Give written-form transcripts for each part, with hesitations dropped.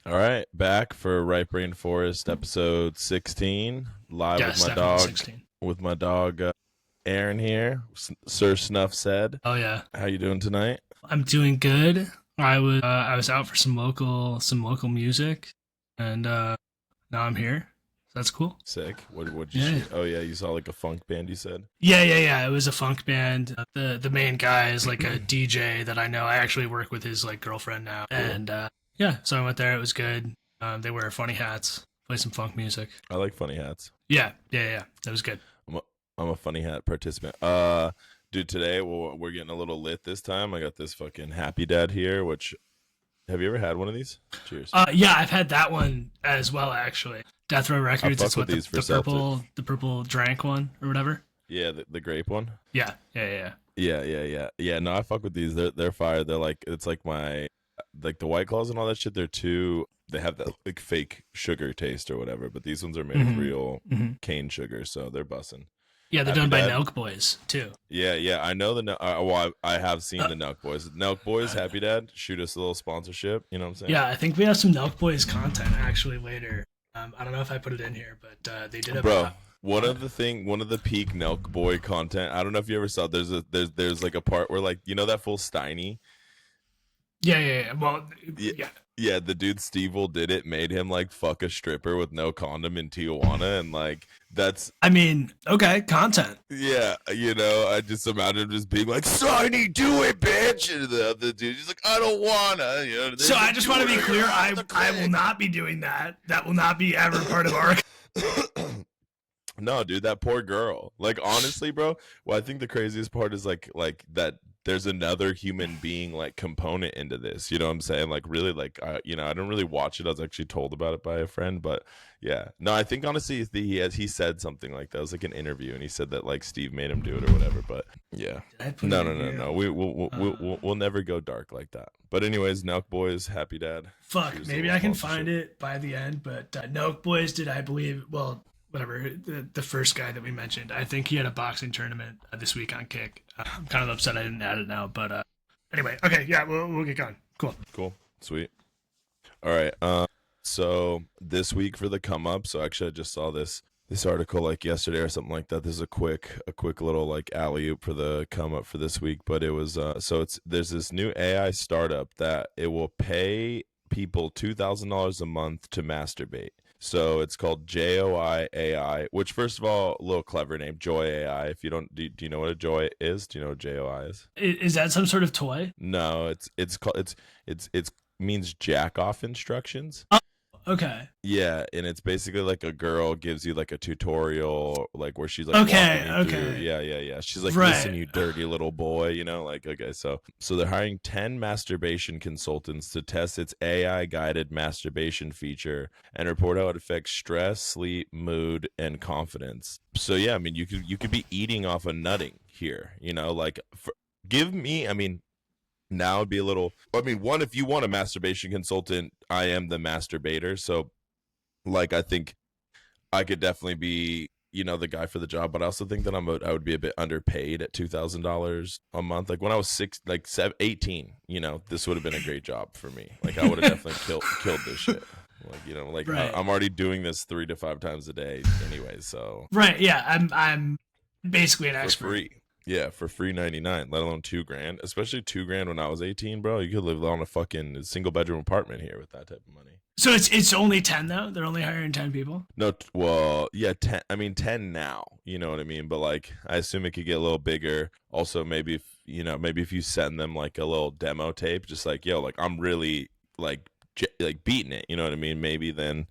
All right, back for Right Brain Forest episode 16, live Yes, definitely 16. with my dog Aaron here. Sir Snuff said, Oh yeah, "How you doing tonight?" I'm doing good. I was out for some local music, and now I'm here. So that's cool. Sick. What did you Yeah, see? Oh yeah, you saw like a funk band. You said. yeah. It was a funk band. The main guy is like a DJ that I know. I actually work with his like girlfriend now, Cool. and yeah. So I went there. It was good. They wear funny hats, play some funk music. I like funny hats. Yeah. That was good. I'm a, I'm a funny hat participant. Dude, today we're getting a little lit this time. I got this fucking Happy Dad here. Which have you ever had one of these? Cheers. Yeah, I've had that one as well actually. Death Row I Records. fuck It's with what the, these for the Celtic. purple drank one or whatever. Yeah, the grape one. Yeah. Yeah. No, I fuck with these. They're fire. They're like it's like my like the White Claws and all that shit. They're too. They have that like fake sugar taste or whatever. But these ones are made with hmm real hmm cane sugar, so they're bussing. Yeah, they're Happy done by Dad. Nelk Boys too. Yeah. I know the. Well, I have seen Uh, the Nelk Boys. Nelk Boys, Happy Dad, shoot us a little sponsorship. You know what I'm saying, yeah, I think we have some Nelk Boys content actually later. I don't know if I put it in here, but they did have bro? a. One of the peak Nelk Boy content. I don't know if you ever saw. There's like a part where like that full Steiny. Yeah. Well, Yeah, yeah. yeah. The dude Steve did it, made him like fuck a stripper with no condom in Tijuana, and like that's I mean, okay, content. yeah. I just imagine him just being like, "Sonny, do it, bitch," and the other dude, he's like, "I don't wanna." So There's a I just want to be tutor clear. on I the I will click. not be doing that. That will not be ever part of our. No, dude, that poor girl. Like honestly, bro. Well, I think the craziest part is like that. There's another human being like component into this. You know what I'm saying? Like really, like I don't really watch it. I was actually told about it by a friend, but yeah, no, I think honestly he said something like that. It was like an interview, and he said that like Steve made him do it or whatever. But yeah, Did I put it no, in here? no. We'll never go dark like that. But anyways, Nelk Boys, Happy Dad. Fuck, Here's a maybe little I can find sponsorship. it by the end. But Nelk Boys did, I believe, well, whatever, the first guy that we mentioned, I think he had a boxing tournament this week on Kick. I'm kind of upset I didn't add it now. But anyway, okay, yeah, we'll get going. Cool. Cool, sweet. All right. So this week for the come up. So actually, I just saw this article like yesterday or something like that. This is a quick little like alley oop for the come up for this week. But it was so it's there's this new AI startup that it will pay people $2,000 a month to masturbate. So it's called JOI AI, which first of all, a little clever name, Joy AI. If you don't, do you know what a joy is? Do you know what JOI is? Is that some sort of toy? No, it's called it's means jack off instructions. Oh, okay. Yeah, and it's basically like a girl gives you like a tutorial, like where she's like walking Okay. you through. Okay. Yeah. She's like, listen, Right. you dirty little boy, like okay, so they're hiring 10 masturbation consultants to test its AI guided masturbation feature and report how it affects stress, sleep, mood, and confidence. So yeah, I mean, you could be eating off of nutting here, like give me, I mean, now would be a little, I mean, one, if you want a masturbation consultant, I am the masturbator, so like I think I could definitely be the guy for the job, but I also think that I would be a bit underpaid at $2,000 a month. Like when I was 18, this would have been a great job for me. Like I would have definitely killed this shit. Like like Right. I'm already doing this 3 to 5 times a day anyway, so Right. Yeah. I'm basically an for expert. free. Yeah, for free 99, let alone 2 grand. Especially 2 grand when I was 18, bro. You could live on a fucking single bedroom apartment here with that type of money. So it's only 10 though. They're only hiring 10 people. No, well, yeah, 10. I mean, 10 now. You know what I mean? But like, I assume it could get a little bigger. Also, maybe if maybe if you send them like a little demo tape, just like, yo, like I'm really like like beating it. You know what I mean? Maybe then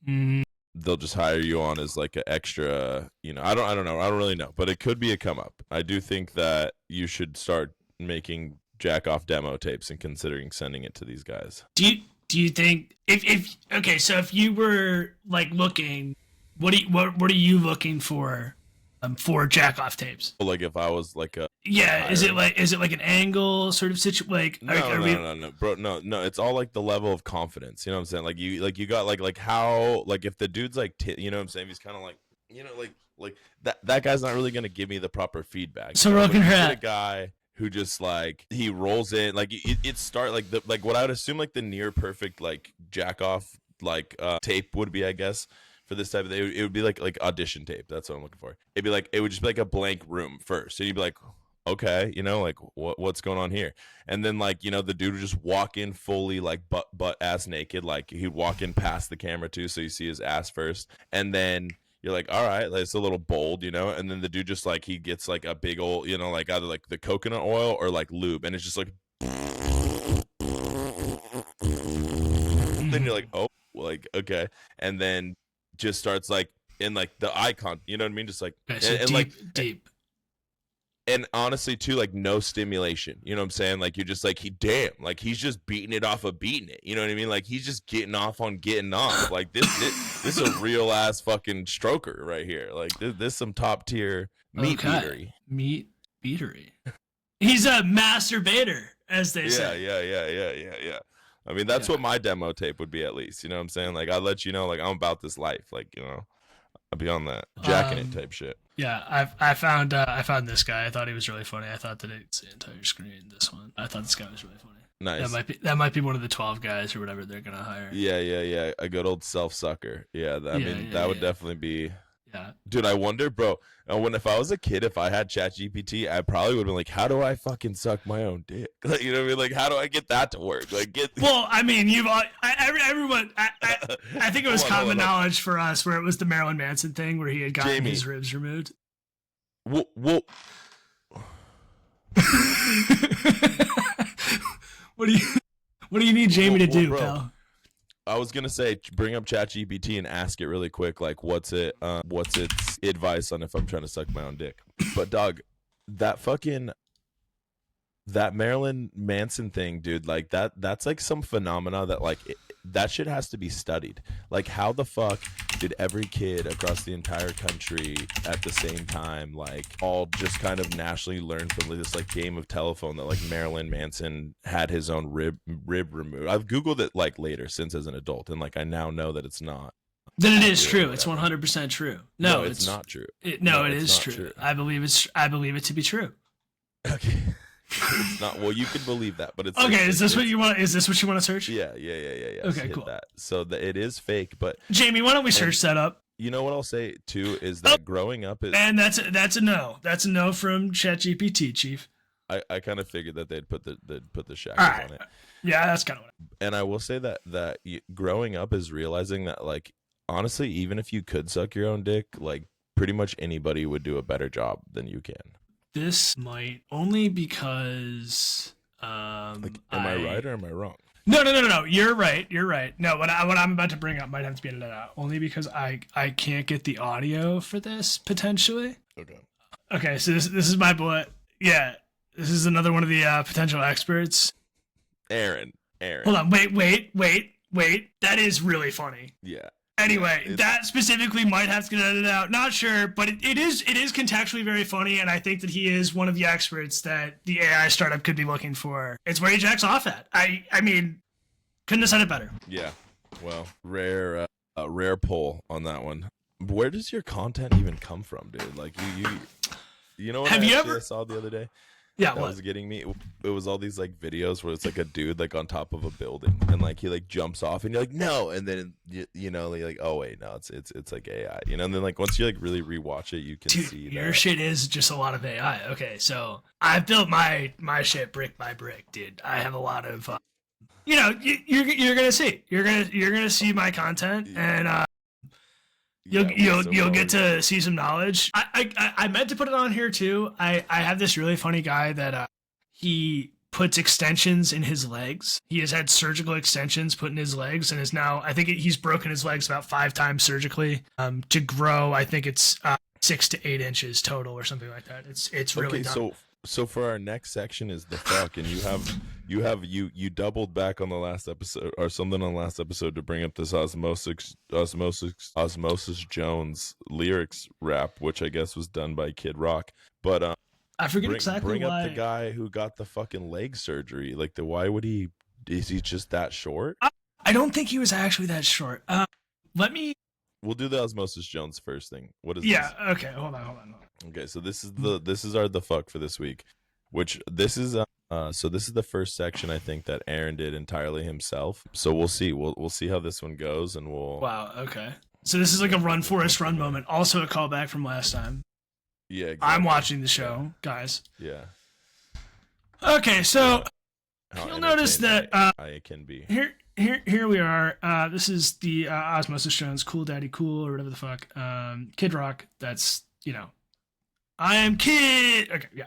Mm, they'll just hire you on as like an extra. I don't know. I don't really know, but it could be a come up. I do think that you should start making jack off demo tapes and considering sending it to these guys. do you think if okay, so if you were like looking, what are you looking for jack off tapes? Like if I was like a Yeah, hiring. is it like an angle sort of situation? Like No, are no, we? no, no, bro. No. It's all like the level of confidence. You know what I'm saying? Like you got like how like if the dude's like you know what I'm saying? He's kind of like like that guy's not really gonna give me the proper feedback. So we're But looking if you get a at guy who just like he rolls in like it start like the like what I would assume like the near perfect like jack off like tape would be, I guess, for this type of thing. It would be like audition tape. That's what I'm looking for. It'd be like it would just be like a blank room first, and you'd be like, okay, you know, like what's going on here? And then like, you know, the dude would just walk in fully like butt ass naked, like he'd walk in past the camera too, so you see his ass first, and then you're like, all right, like, it's a little bold, you know, and then the dude just like he gets like a big old, you know, like either like the coconut oil or like lube, and it's just like then you're like, oh, like okay, and then just starts like in like the icon, you know what I mean, just like Okay, so and deep, like deep. and honestly too, like no stimulation, you know what I'm saying, like you're just like like he's just beating it off of beating it, you know what I mean, like he's just getting off on getting off, like this is a real ass fucking stroker right here, like this some top tier meat beatery. Meat beatery. He's a masturbator, as they Yeah, say. yeah. I mean, that's what my demo tape would be, at least, you know what I'm saying, like I'll let you know, like I'm about this life, like, you know, I'll be on that jacking it type shit. Yeah, I found this guy. I thought he was really funny. I thought that it's the entire screen. This one. I thought this guy was really funny. Nice. That might be one of the 12 guys or whatever they're gonna hire. Yeah. A good old self sucker. Yeah, that would definitely be. Yeah. Dude, I wonder, bro. If I was a kid, if I had ChatGPT, I probably would have been like, "How do I fucking suck my own dick?" Like, you know what I mean? Like, how do I get that to work? Like, Well, I mean, everyone. I think it was common knowledge for us where it was the Marilyn Manson thing where he had gotten his ribs removed. Well. What do you need Jamie to do, bro, pal? I was gonna say, bring up ChatGPT and ask it really quick, like, what's its advice on if I'm trying to suck my own dick? But dog, that Marilyn Manson thing, dude, like that's like some phenomena that like that shit has to be studied. Like, how the fuck did every kid across the entire country at the same time, like, all just kind of nationally learn from this like game of telephone that like Marilyn Manson had his own rib removed? I've Googled it like later since as an adult, and like I now know that it's not. Then it is true. It's 100% true. No, it's not true. It is true. I believe it to be true. Okay. It's not. Well, you can believe that, but it's okay. Like, is this what you want to search? Yeah. Okay, cool. That. So it is fake, but Jamie, why don't we search that up? You know what I'll say too is that growing up is, and that's a no. That's a no from ChatGPT, Chief. I kind of figured that they'd put the shackles on it. Yeah, that's kind of what. And I will say that growing up is realizing that, like, honestly, even if you could suck your own dick, like pretty much anybody would do a better job than you can. This might only because like, am I right or am I wrong? No. You're right. No, what I'm about to bring up might have to be edited out only because I can't get the audio for this potentially. Okay. So this is my boy. Yeah, this is another one of the potential experts. Aaron. Hold on. Wait. That is really funny. Yeah. Anyway, that specifically might have to get edited out. Not sure, but it is contextually very funny, and I think that he is one of the experts that the AI startup could be looking for. It's where he jacks off at. I mean, couldn't have said it better. Yeah. Well, rare pull on that one. Where does your content even come from, dude? Like you know what I saw the other day? Yeah, that was getting me. It was all these like videos where it's like a dude like on top of a building and like he like jumps off and you're like no, and then you know you're like oh wait no it's like AI, you know, and then like once you like really rewatch it you can see that your shit is just a lot of AI. Okay, so I've built my shit brick by brick, dude. I have a lot of you know you're gonna see my content and You'll get to see some knowledge. I meant to put it on here too. I have this really funny guy that he puts extensions in his legs. He has had surgical extensions put in his legs and is now, I think he's broken his legs about 5 times surgically to grow. I think it's 6 to 8 inches total or something like that. It's really dumb. So for our next section is the fuck, and you doubled back on the last episode or something on the last episode to bring up this Osmosis Jones lyrics rap, which I guess was done by Kid Rock. But I forget exactly bring up the guy who got the fucking leg surgery. Like why would he? Is he just that short? I don't think he was actually that short. We'll do the Osmosis Jones first thing. What is this? Yeah, okay, hold on. Okay, so this is our the fuck for this week. which this is so this is the first section I think that Aaron did entirely himself. So we'll see. We'll see how this one goes, and we'll. Wow. Okay. So this is like a Run Forest Run moment. Also a callback from last time. Yeah, exactly. I'm watching the show, guys. Yeah. Okay, so How you'll notice that I can be. here we are. This is the Osmosis Jones Cool Daddy Cool or whatever the fuck. Kid Rock. That's, I am Kid. Okay, yeah.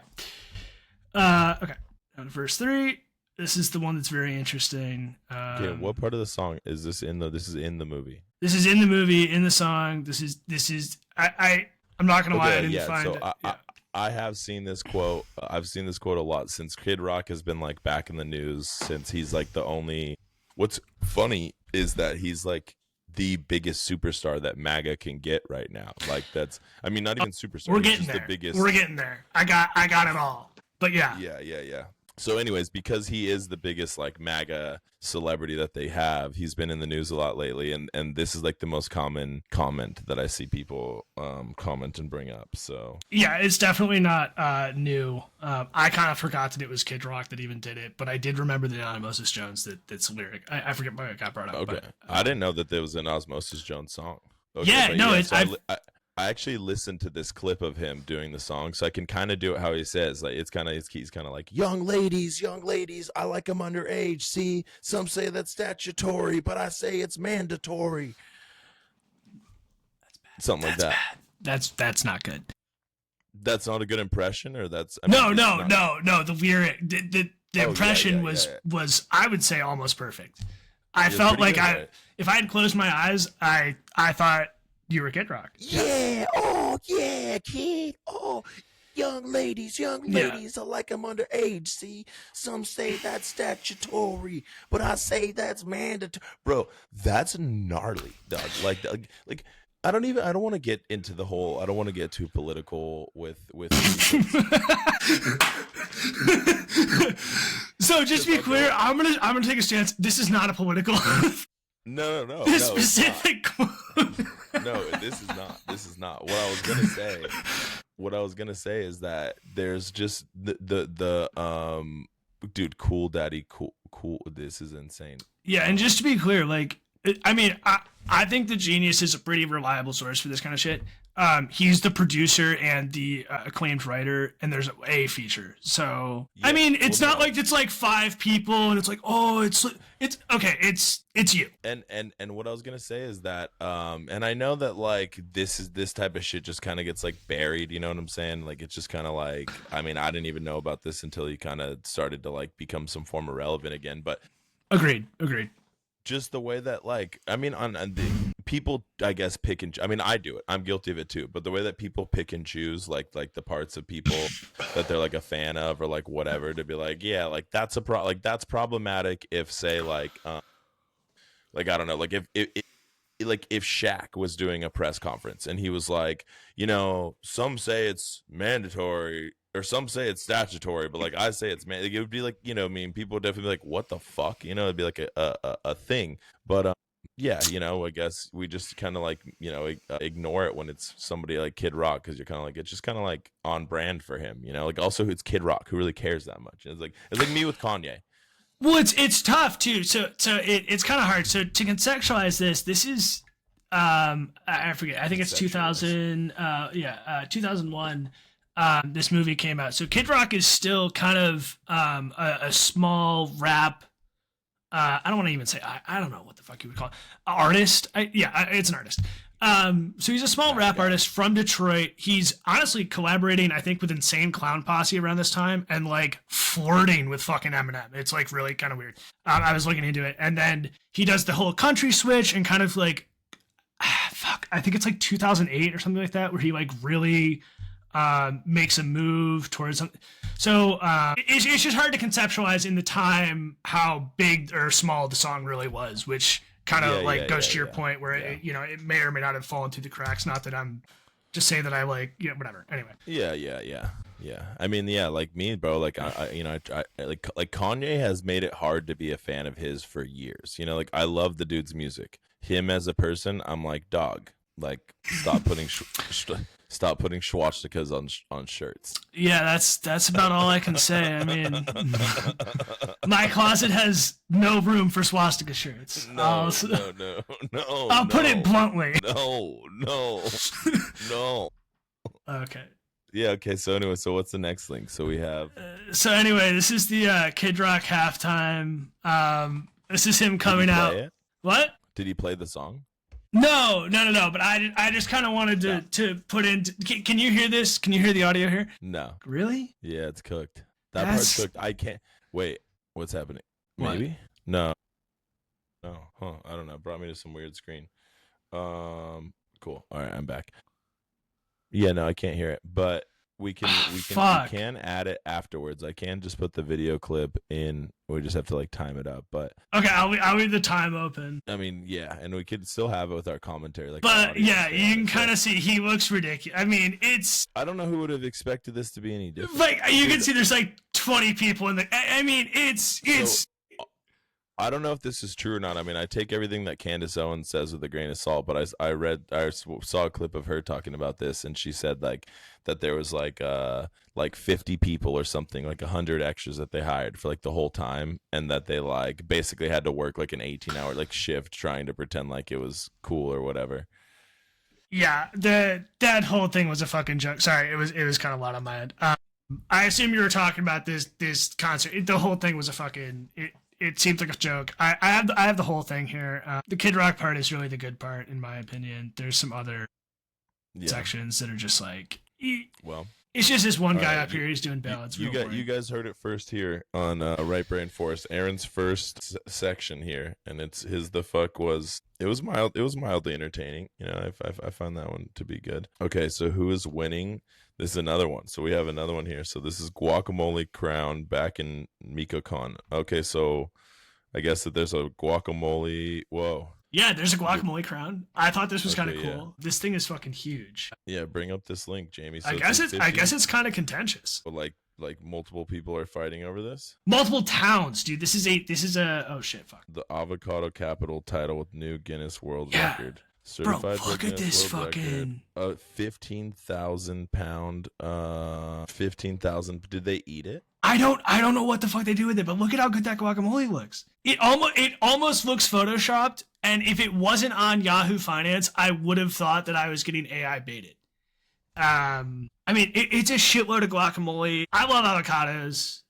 Okay. On verse 3. This is the one that's very interesting. Okay, what part of the song is this in the? This is in the movie. This is in the movie, in the song. This is. I'm not gonna lie. I didn't find so it. I have seen this quote. I've seen this quote a lot since Kid Rock has been like back in the news, since he's like the only. What's funny is that he's like the biggest superstar that MAGA can get right now. Like that's, I mean, not even superstar. We're getting there. The biggest. We're getting there. I got it all. But yeah. Yeah. So anyways, because he is the biggest like MAGA celebrity that they have, he's been in the news a lot lately, and this is like the most common comment that I see people comment and bring up. So yeah, it's definitely not new. I kind of forgot that it was Kid Rock that even did it, but I did remember the Osmosis Jones that's lyric. I forget why it got brought up. Okay, but, I didn't know that there was an Osmosis Jones song. Okay, yeah, no, yeah, it's so I actually listened to this clip of him doing the song, so I can kind of do it how he says. Like he's kind of like, young ladies, I like them underage. See, some say that's statutory, but I say it's mandatory. That's bad. Something like that. Bad. That's not good. That's not a good impression, or that's no. The lyric, the impression was I would say almost perfect. I felt like if I had closed my eyes, I thought you were Kid Rock. Yeah. Oh, yeah, kid. Oh, young ladies, I like them underage. See, some say that's statutory, but I say that's mandatory. Bro, that's gnarly, dog. Like I don't want to get into the whole. I don't want to get too political with. So just to be clear, I'm gonna take a stance. This is not a political. No. This specific quote. No, this is not. What I was gonna say is that there's just the dude, Cool Daddy, cool. This is insane. Yeah, and just to be clear, like, I mean, I think the Genius is a pretty reliable source for this kind of shit. He's the producer and the acclaimed writer, and there's a feature. So yeah, I mean, it's not like it's like 5 people, and it's like, oh, it's okay, it's you. And what I was gonna say is that, and I know that like this type of shit just kind of gets like buried. You know what I'm saying? Like it's just kind of like, I mean, I didn't even know about this until you kind of started to like become some form of relevant again. But agreed. Just the way that, like, I mean, on the people, I guess, pick and I mean, I do it. I'm guilty of it too. But the way that people pick and choose, like the parts of people that they're like a fan of or like whatever, to be like, yeah, like that's that's problematic. If say like I don't know, like if Shaq was doing a press conference and he was like, some say it's mandatory. Or some say it's statutory, but like I say it's man. Like, it would be like, I mean, people would definitely be like, "What the fuck?" It'd be like a thing. But yeah, I guess we just kind of like ignore it when it's somebody like Kid Rock, because you're kind of like, it's just kind of like on brand for him. Like also it's Kid Rock, who really cares that much. It's like me with Kanye. Well, it's tough too. So it's kind of hard. So to contextualize this is I forget. I think it's 2000. 2001. This movie came out. So Kid Rock is still kind of a small rap. I don't want to even say, I don't know what the fuck you would call it. Artist. It's an artist. So he's a small rap artist from Detroit. He's honestly collaborating, I think, with Insane Clown Posse around this time and like flirting with fucking Eminem. It's like really kind of weird. I was looking into it. And then he does the whole country switch and kind of like, I think it's like 2008 or something like that, where he like really makes a move towards something. So it's just hard to conceptualize in the time how big or small the song really was, which kind of goes to your point where it may or may not have fallen through the cracks. Not that I'm just saying that I like, whatever. Anyway. Yeah. I mean, like me, bro. Like I like Kanye has made it hard to be a fan of his for years. Like I love the dude's music. Him as a person, I'm like, dog. Like stop putting. Stop putting swastikas on shirts. Yeah, that's about all I can say. I mean, my closet has no room for swastika shirts. No. I'll put it bluntly. No. Okay. Yeah. Okay. So anyway, so what's the next link? So we have. So anyway, this is the Kid Rock halftime. This is him coming out. It? What? Did he play the song? No. But I just kind of wanted to put in. Can you hear this? Can you hear the audio here? No. Really? Yeah, it's cooked. Part's cooked. I can't. Wait. What's happening? Maybe. What? No. Huh. I don't know. It brought me to some weird screen. Cool. All right, I'm back. Yeah, no, I can't hear it, but we can add it afterwards. I can just put the video clip in. We just have to like time it up, but okay, I'll leave the time open. I mean, yeah, and we could still have it with our commentary, like. But yeah, you can kind of see he looks ridiculous. I mean, it's. I don't know who would have expected this to be any different. Like you can see, there's like 20 people in the. I mean, it's. So, I don't know if this is true or not. I mean, I take everything that Candace Owens says with a grain of salt, but I saw a clip of her talking about this, and she said like that there was like 50 people or something, like 100 extras that they hired for like the whole time, and that they like basically had to work like an 18-hour like shift trying to pretend like it was cool or whatever. Yeah, that whole thing was a fucking joke. Sorry, it was kind of loud on my end. I assume you were talking about this concert. The whole thing was a fucking. It seems like a joke. I have the whole thing here. The Kid Rock part is really the good part, in my opinion. There's some other sections that are just like, well, it's just this one guy up here. He's doing ballads. You guys heard it first here on Right Brain Force. Aaron's first section here, and it was mildly entertaining. You know, I found that one to be good. Okay, so who is winning? This is another one. So we have another one here. So this is Guacamole Crown back in MikoCon. Okay, so I guess that there's a guacamole. Whoa. Yeah, there's a guacamole crown. I thought this was kind of cool. Yeah. This thing is fucking huge. Yeah, bring up this link, Jamie. So I guess it's kind of contentious. But like multiple people are fighting over this. Multiple towns, dude. This is a oh shit, fuck. The avocado capital title with new Guinness World Record. Certified. Bro, look at this fucking 15,000 pound 15,000. Did they eat it? I don't know what the fuck they do with it, but look at how good that guacamole looks. It almost looks photoshopped, and if it wasn't on Yahoo Finance, I would have thought that I was getting AI baited. I mean, it's a shitload of guacamole. I love avocados.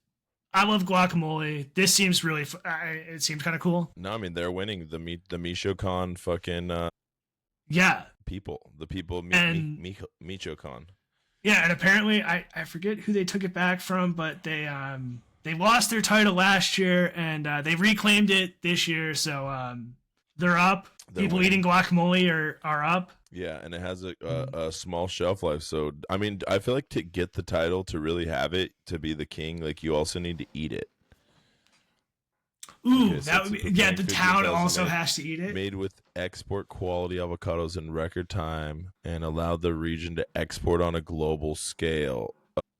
I love guacamole. This seems really it seems kind of cool. No, I mean, they're winning the MichoCon fucking the people MichoCon. Yeah, and apparently I forget who they took it back from, but they lost their title last year, and they reclaimed it this year, so they're up. People winning. Eating guacamole are up. Yeah, and it has a small shelf life. So I mean, I feel like to get the title, to really have it, to be the king, like you also need to eat it. Ooh, okay, so that would be, the town also has to eat it. Made with export quality avocados in record time and allowed the region to export on a global scale.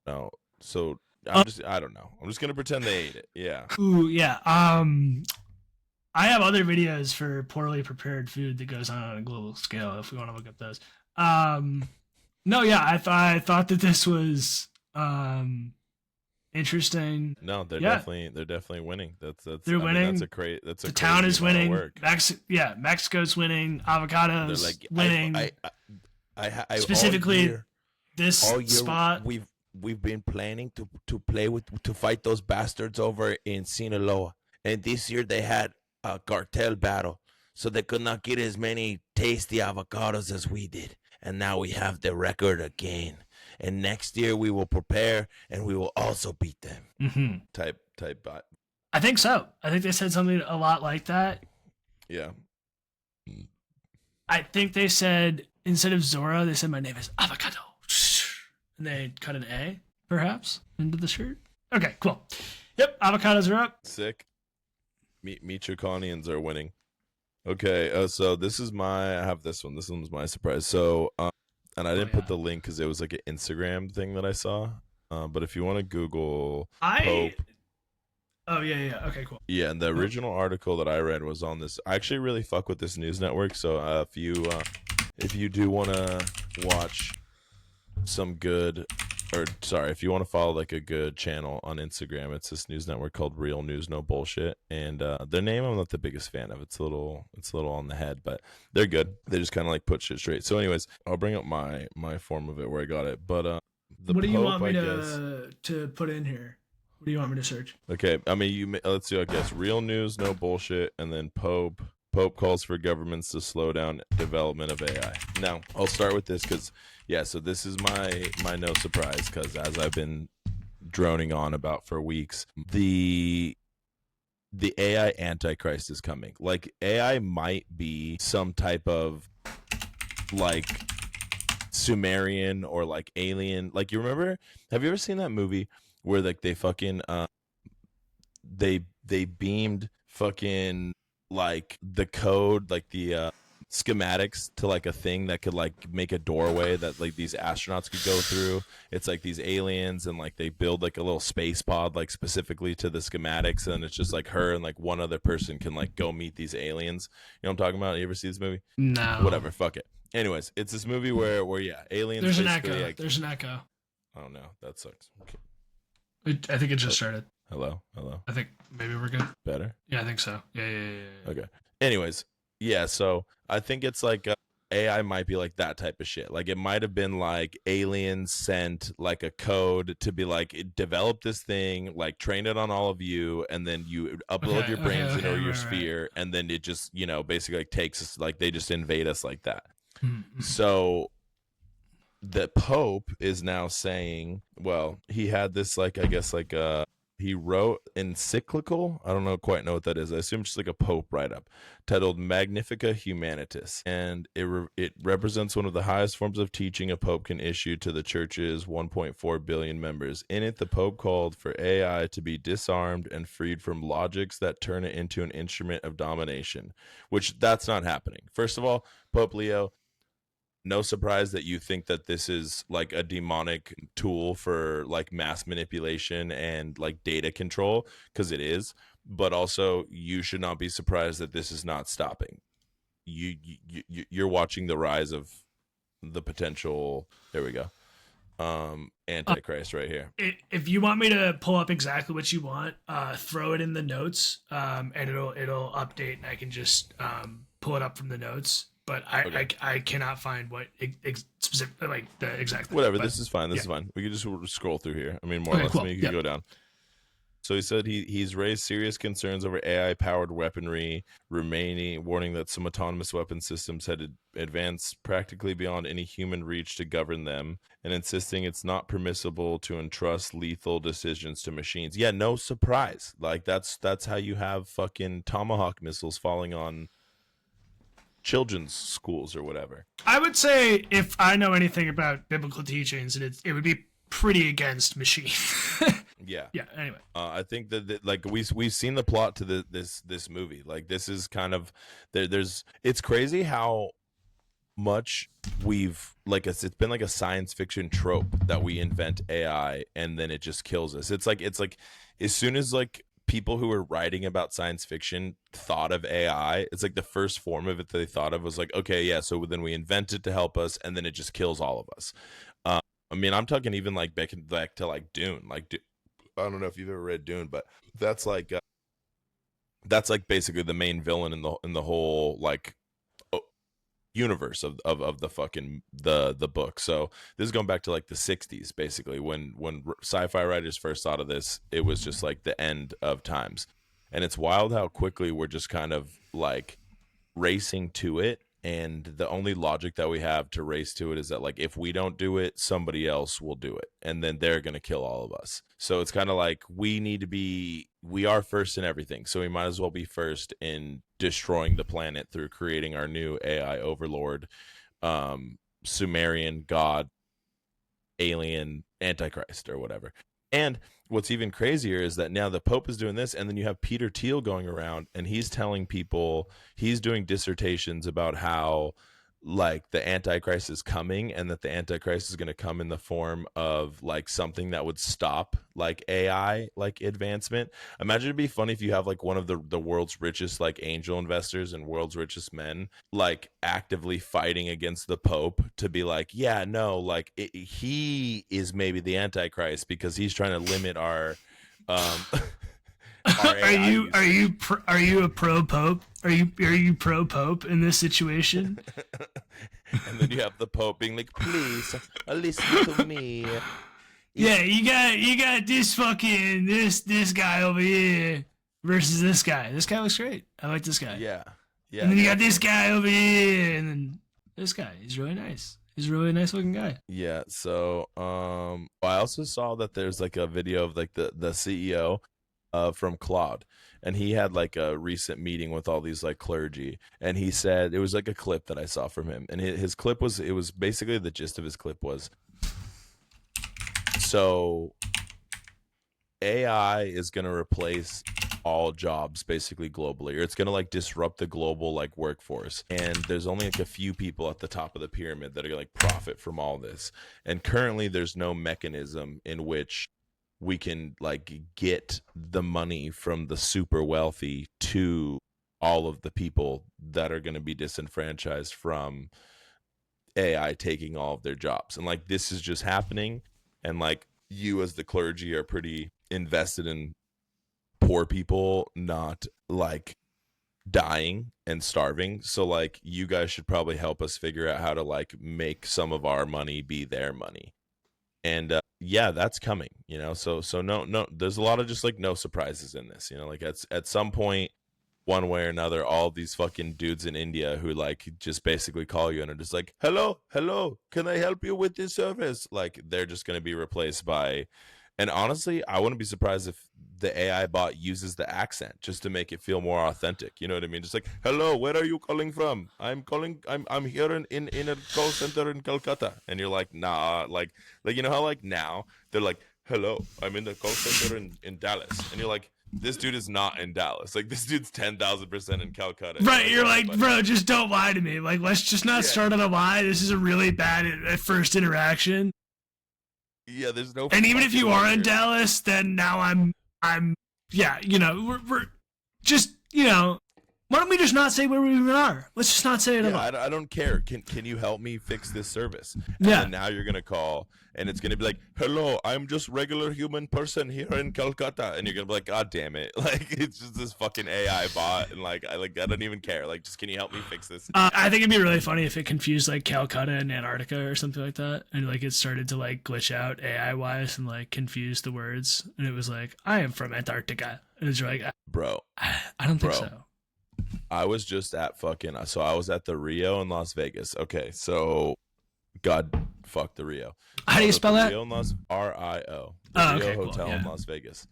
No, so I don't know. I'm just gonna pretend they ate it. Yeah. Ooh, yeah. I have other videos for poorly prepared food that goes on a global scale. If we want to look up those. No, yeah, I thought that this was interesting. No, they're definitely winning. They're winning. That's a the town is winning. Mexico's winning. Avocados like, winning. I specifically this spot. We've been planning to fight those bastards over in Sinaloa, and this year they had a cartel battle, so they could not get as many tasty avocados as we did, and now we have the record again. And next year we will prepare, and we will also beat them. Mm-hmm. Type bot. I think so. I think they said something a lot like that. Yeah. I think they said, instead of Zora, they said, my name is Avocado. And they cut an A, perhaps, into the shirt. Okay, cool. Yep, avocados are up. Sick. Michoacanians are winning. Okay, so I have this one. This one's my surprise. So, and I didn't put the link because it was like an Instagram thing that I saw. But if you want to Google Pope. Oh, yeah. Okay, cool. Yeah, and the original article that I read was on this. I actually really fuck with this news network. So if you do want to watch some good, or sorry, if you want to follow like a good channel on Instagram, it's this news network called Real News No Bullshit, and their name I'm not the biggest fan of. It's a little on the head, but they're good. They just kind of like put shit straight. So anyways, I'll bring up my form of it where I got it, but the What do you Pope, want me I guess. to put in here? What do you want me to search? Okay, I mean, let's see. I guess Real News No Bullshit, and then Pope. Pope calls for governments to slow down development of AI. Now, I'll start with this because, yeah, so this is my no surprise because as I've been droning on about for weeks, the AI Antichrist is coming. Like, AI might be some type of, like, Sumerian or, like, alien. Like, you remember, have you ever seen that movie where, like, they fucking, they beamed fucking like the code, like the schematics to like a thing that could like make a doorway that like these astronauts could go through. It's like these aliens and like they build like a little space pod like specifically to the schematics, and it's just like her and like one other person can like go meet these aliens. You know what I'm talking about? You ever see this movie? No. Whatever, fuck it. Anyways, it's this movie where yeah, aliens. There's an basically, echo. like, There's an echo. oh no, that sucks. Okay. I think it just started. Hello. I think maybe we're good. Better. Yeah, I think so. Yeah. Okay. Anyways, yeah, so I think it's like AI might be like that type of shit. Like it might have been like aliens sent like a code to be like develop this thing, like train it on all of you, and then you upload your brains into your sphere, and then it just, you know, basically like takes us, like they just invade us like that. Mm-hmm. So the Pope is now saying, well, he had this like, I guess like he wrote encyclical. I don't quite know what that is. I assume just like a Pope write-up titled Magnifica Humanitas. And it represents one of the highest forms of teaching a Pope can issue to the church's 1.4 billion members. In it, the Pope called for AI to be disarmed and freed from logics that turn it into an instrument of domination, which that's not happening. First of all, Pope Leo, no surprise that you think that this is like a demonic tool for like mass manipulation and like data control, because it is. But also, you should not be surprised that this is not stopping. You're watching the rise of the potential. There we go. Antichrist right here. If you want me to pull up exactly what you want, throw it in the notes, and it'll update, and I can just pull it up from the notes. But I cannot find what specific, like the exact thing. Whatever, but, this is fine. This is fine. We can just scroll through here. I mean, more or less, cool. you can go down. So he said he's raised serious concerns over AI-powered weaponry, remaining warning that some autonomous weapon systems had advanced practically beyond any human reach to govern them, and insisting it's not permissible to entrust lethal decisions to machines. Yeah, no surprise. Like that's how you have fucking Tomahawk missiles falling on children's schools or whatever. I would say if I know anything about biblical teachings, it would be pretty against machine. Yeah. Anyway, I think that like we've seen the plot to this movie. Like this is kind of there's it's crazy how much we've like it's been like a science fiction trope that we invent AI and then it just kills us. It's like as soon as like people who were writing about science fiction thought of AI, it's like the first form of it that they thought of was like, okay, yeah, so then we invent it to help us, and then it just kills all of us. I mean, I'm talking even like back to like Dune. Like, I don't know if you've ever read Dune, but that's like basically the main villain in the whole like universe of the fucking the book. So this is going back to like the 60s, basically when sci-fi writers first thought of this. It was just like the end of times, and it's wild how quickly we're just kind of like racing to it, and the only logic that we have to race to it is that like if we don't do it, somebody else will do it, and then they're going to kill all of us. So it's kind of like we are first in everything, so we might as well be first in destroying the planet through creating our new AI overlord, Sumerian god, alien, Antichrist, or whatever. And what's even crazier is that now the Pope is doing this, and then you have Peter Thiel going around, and he's telling people, he's doing dissertations about how like the Antichrist is coming, and that the Antichrist is going to come in the form of like something that would stop like AI like advancement. Imagine it'd be funny if you have like one of the world's richest like angel investors and world's richest men like actively fighting against the Pope to be like, yeah, no, like he is maybe the Antichrist because he's trying to limit our um Are you a pro Pope? Are you pro Pope in this situation? And then you have the Pope being like, please listen to me. Yeah, you got this fucking this guy over here versus this guy. This guy looks great. I like this guy. Yeah. And then you got this guy over here, and then this guy. He's really nice. He's a really nice looking guy. Yeah. So I also saw that there's like a video of like the CEO from Claude, and he had like a recent meeting with all these like clergy, and he said it was like a clip that I saw from him, and his clip was, it was basically, the gist of his clip was, so AI is going to replace all jobs basically globally, or it's going to like disrupt the global like workforce, and there's only like a few people at the top of the pyramid that are going to like profit from all this, and currently there's no mechanism in which we can like get the money from the super wealthy to all of the people that are going to be disenfranchised from AI taking all of their jobs. And like this is just happening, and like you as the clergy are pretty invested in poor people not like dying and starving, so like you guys should probably help us figure out how to like make some of our money be their money. And yeah, that's coming, you know. So no, there's a lot of just like no surprises in this, you know. Like at some point, one way or another, all these fucking dudes in India who like just basically call you and are just like, hello, can I help you with this service? Like they're just gonna be replaced by, and honestly, I wouldn't be surprised if the AI bot uses the accent just to make it feel more authentic. You know what I mean? Just like, hello, where are you calling from? I'm here in a call center in Calcutta. And you're like, nah, like you know how like now they're like, hello, I'm in the call center in Dallas. And you're like, this dude is not in Dallas. Like this dude's 10,000% in Calcutta. Right, you're like, bro, just don't lie to me. Like, let's just not start on a lie. This is a really bad at first interaction. Yeah, there's no. And even if you are in Dallas, then now I'm yeah, you know, we're just, you know, why don't we just not say where we even are? Let's just not say it at all. I don't care. Can you help me fix this service? And then now you're gonna call, and it's gonna be like, hello, I'm just regular human person here in Calcutta, and you're gonna be like, God damn it, like it's just this fucking AI bot, and like I don't even care. Like, just can you help me fix this? I think it'd be really funny if it confused like Calcutta and Antarctica or something like that, and like it started to like glitch out AI wise and like confuse the words, and it was like, I am from Antarctica, and it's like, bro, I don't think so. I was just at so I was at the Rio in Las Vegas. Okay, so God fuck the Rio. How do you spell that? Rio in RIO. The Rio Hotel in Las Vegas.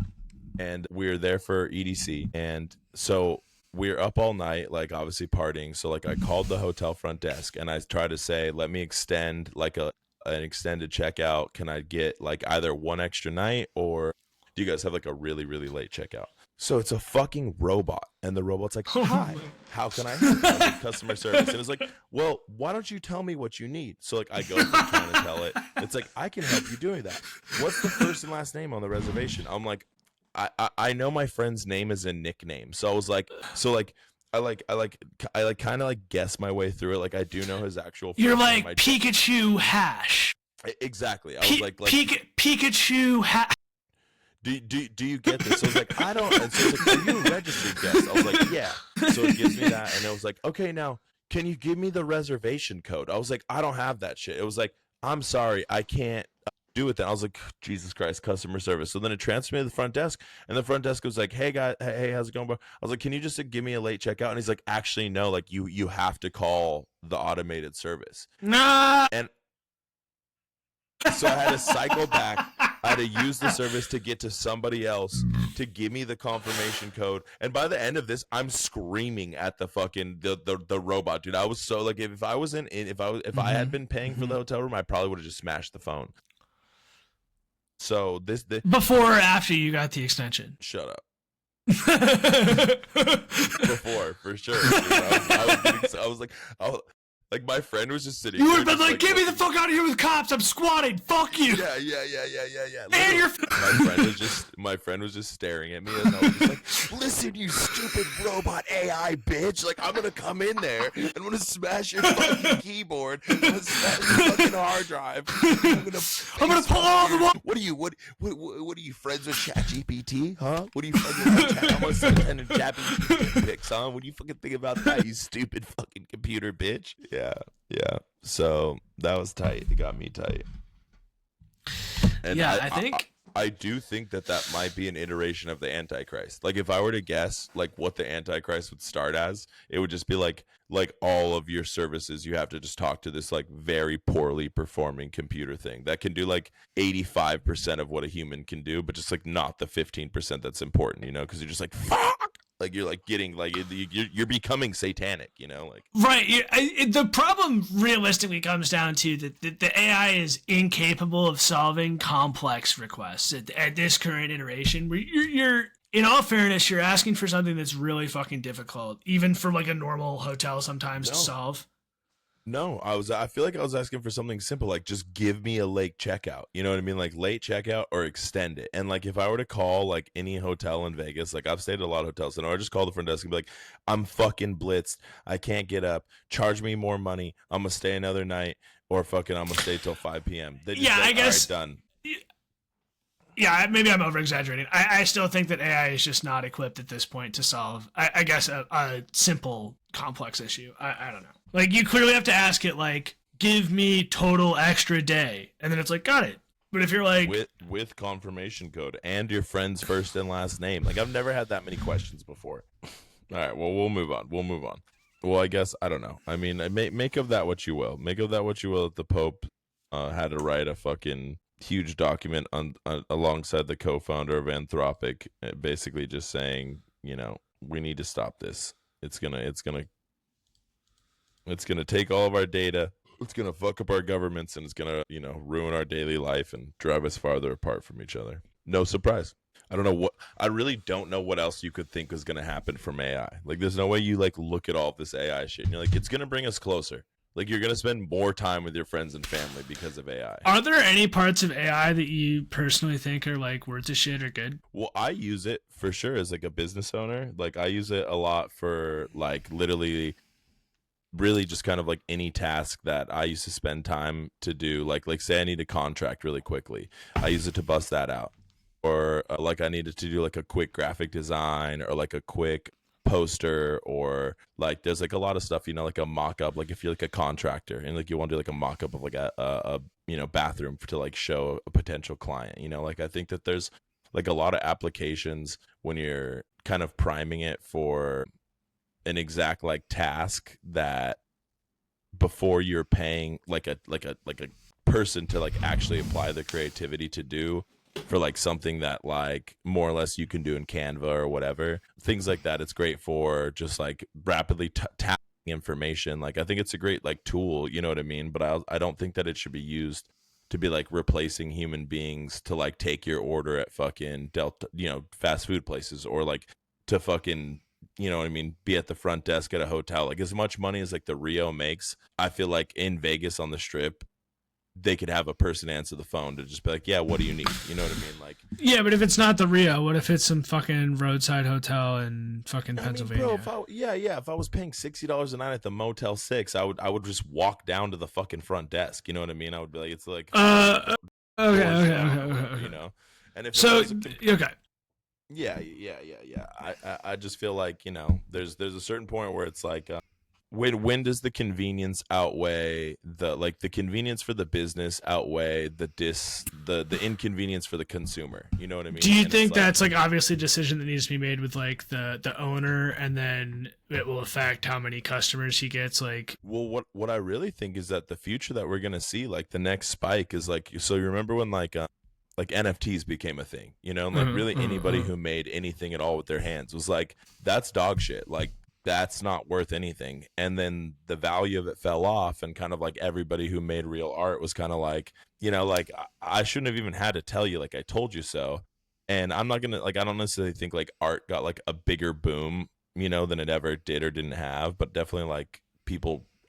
And we were there for EDC. And so we were up all night, like obviously partying. So like I called the hotel front desk and I tried to say, let me extend like an extended checkout. Can I get like either one extra night, or do you guys have like a really, really late checkout? So it's a fucking robot, and the robot's like, hi, how can I help you with customer service? And it's like, well, why don't you tell me what you need? So like I go from trying to tell it, it's like, I can help you doing that. What's the first and last name on the reservation? I'm like, I know my friend's name is a nickname. So I was like, I kind of like guess my way through it. Like I do know his actual first You're like name. Pikachu hash. Exactly. I was like Pikachu hash. Do you get this? So I was like, I don't. And so it's like, are you a registered guest? I was like, yeah. So it gives me that, and it was like, okay, now can you give me the reservation code? I was like, I don't have that shit. It was like, I'm sorry, I can't do it. Then I was like, Jesus Christ, customer service. So then it transferred me to the front desk, and the front desk was like, hey guy, hey, how's it going, bro? I was like, can you just give me a late checkout? And he's like, actually no, like you have to call the automated service. Nah. And so I had to cycle back. I had to use the service to get to somebody else to give me the confirmation code. And by the end of this, I'm screaming at the fucking the robot, dude. I was so like, if I was if I had been paying for the hotel room, I probably would have just smashed the phone. So this before or after you got the extension? Shut up. Before, for sure. I was like, Like my friend was just sitting. You there would have been just, like, "Get me the fuck out of here with cops! I'm squatting. Fuck you!" Yeah. And you're. My friend was just staring at me, and I was just like, "Listen, you stupid robot AI bitch! Like I'm gonna come in there and I'm gonna smash your fucking keyboard. I'm gonna smash your fucking hard drive. I'm gonna pull all the. What are you? What are you friends with ChatGPT? Huh? What are you fucking? I'm gonna send ChatGPT pics, huh? What do you fucking think about that? You stupid fucking computer bitch. Yeah. So that was tight. It got me tight. And Yeah, I think. I do think that might be an iteration of the Antichrist. Like if I were to guess like what the Antichrist would start as, it would just be like all of your services you have to just talk to this like very poorly performing computer thing that can do like 85% of what a human can do, but just like not the 15% that's important, you know, because you're just like fuck. Like you're like getting like you're becoming satanic, you know, like right. The problem realistically comes down to that the AI is incapable of solving complex requests at this current iteration. Where you're in all fairness, you're asking for something that's really fucking difficult, even for like a normal hotel sometimes to solve. No, I feel like I was asking for something simple, like just give me a late checkout. You know what I mean? Like late checkout or extend it. And like if I were to call like any hotel in Vegas, like I've stayed at a lot of hotels, and I just call the front desk and be like, I'm fucking blitzed. I can't get up. Charge me more money. I'm gonna stay another night, or fucking I'm gonna stay till 5 p.m. They just I guess all right, done. Yeah, maybe I'm over exaggerating. I still think that AI is just not equipped at this point to solve, I guess, a simple, complex issue. I don't know. Like, you clearly have to ask it, like, give me total extra day. And then it's like, got it. But if you're like... With confirmation code and your friend's first and last name. Like, I've never had that many questions before. All right, well, we'll move on. Well, I guess, I don't know. I mean, make of that what you will. Make of that what you will that the Pope had to write a fucking huge document alongside the co-founder of Anthropic, basically just saying, you know, we need to stop this. It's gonna take all of our data. It's gonna fuck up our governments, and it's gonna, you know, ruin our daily life and drive us farther apart from each other. No surprise. I really don't know what else you could think was gonna happen from AI. Like, there's no way you like look at all this AI shit and you're like, it's gonna bring us closer. Like, you're going to spend more time with your friends and family because of AI. Are there any parts of AI that you personally think are, like, worth a shit or good? Well, I use it for sure as, like, a business owner. Like, I use it a lot for, like, literally really just kind of, like, any task that I used to spend time to do. Like say I need a contract really quickly. I use it to bust that out. Or, like, I needed to do, like, a quick graphic design or, like, a quick poster, or like there's like a lot of stuff, you know, like a mock-up, like if you're like a contractor and like you want to do like a mock-up of like a you know, bathroom to like show a potential client, you know, like I think that there's like a lot of applications when you're kind of priming it for an exact like task that before you're paying like a person to like actually apply the creativity to do for like something that like more or less you can do in Canva or whatever, things like that. It's great for just like rapidly tapping information. Like I think it's a great like tool, you know what I mean? But I don't think that it should be used to be like replacing human beings to like take your order at fucking Delta, you know, fast food places, or like to fucking, you know what I mean, be at the front desk at a hotel. Like as much money as like the Rio makes, I feel like in Vegas on the Strip, they could have a person answer the phone to just be like, yeah, what do you need? You know what I mean? Like, yeah, but if it's not the Rio, what if it's some fucking roadside hotel in fucking Pennsylvania? Mean, bro, if I was paying $60 a night at the Motel 6, I would just walk down to the fucking front desk. You know what I mean? I would be like, it's like, okay. You know, and if so, okay. Yeah. I just feel like, you know, there's a certain point where it's like, when does the convenience outweigh the convenience for the business outweigh the inconvenience for the consumer? You know what I mean? Do you think that's like obviously a decision that needs to be made with like the owner, and then it will affect how many customers he gets? Like, well, what I really think is that the future that we're gonna see, like the next spike is like, so you remember when like NFTs became a thing, you know, and like really anybody who made anything at all with their hands was like, that's dog shit. Like, that's not worth anything. And then the value of it fell off, and kind of like everybody who made real art was kind of like, you know, like I shouldn't have even had to tell you, like I told you so. And I'm not gonna, like, I don't necessarily think like art got like a bigger boom, you know, than it ever did or didn't have, but definitely like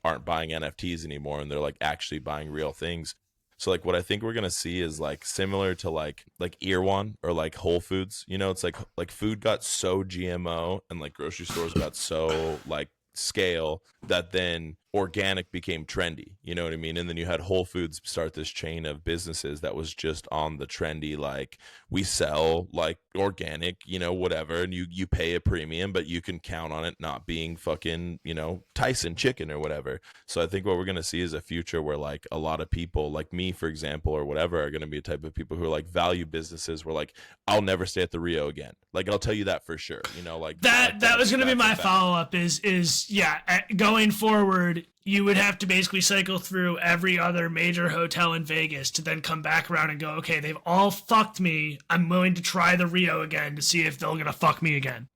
aren't buying NFTs anymore, and they're like actually buying real things. So like what I think we're gonna see is like similar to like Erewhon or like Whole Foods. You know, it's like food got so GMO and like grocery stores got so like scale that then organic became trendy. You know what I mean? And then you had Whole Foods start this chain of businesses that was just on the trendy, like we sell like organic, you know, whatever, and you pay a premium, but you can count on it not being fucking, you know, Tyson chicken or whatever. So I think what we're gonna see is a future where like a lot of people like me, for example, or whatever, are gonna be a type of people who are like value businesses where like I'll never stay at the Rio again. Like I'll tell you that for sure. You know, like that was gonna be my follow up. Is yeah, going forward, you would have to basically cycle through every other major hotel in Vegas to then come back around and go, okay, they've all fucked me. I'm willing to try the Rio again to see if they're going to fuck me again.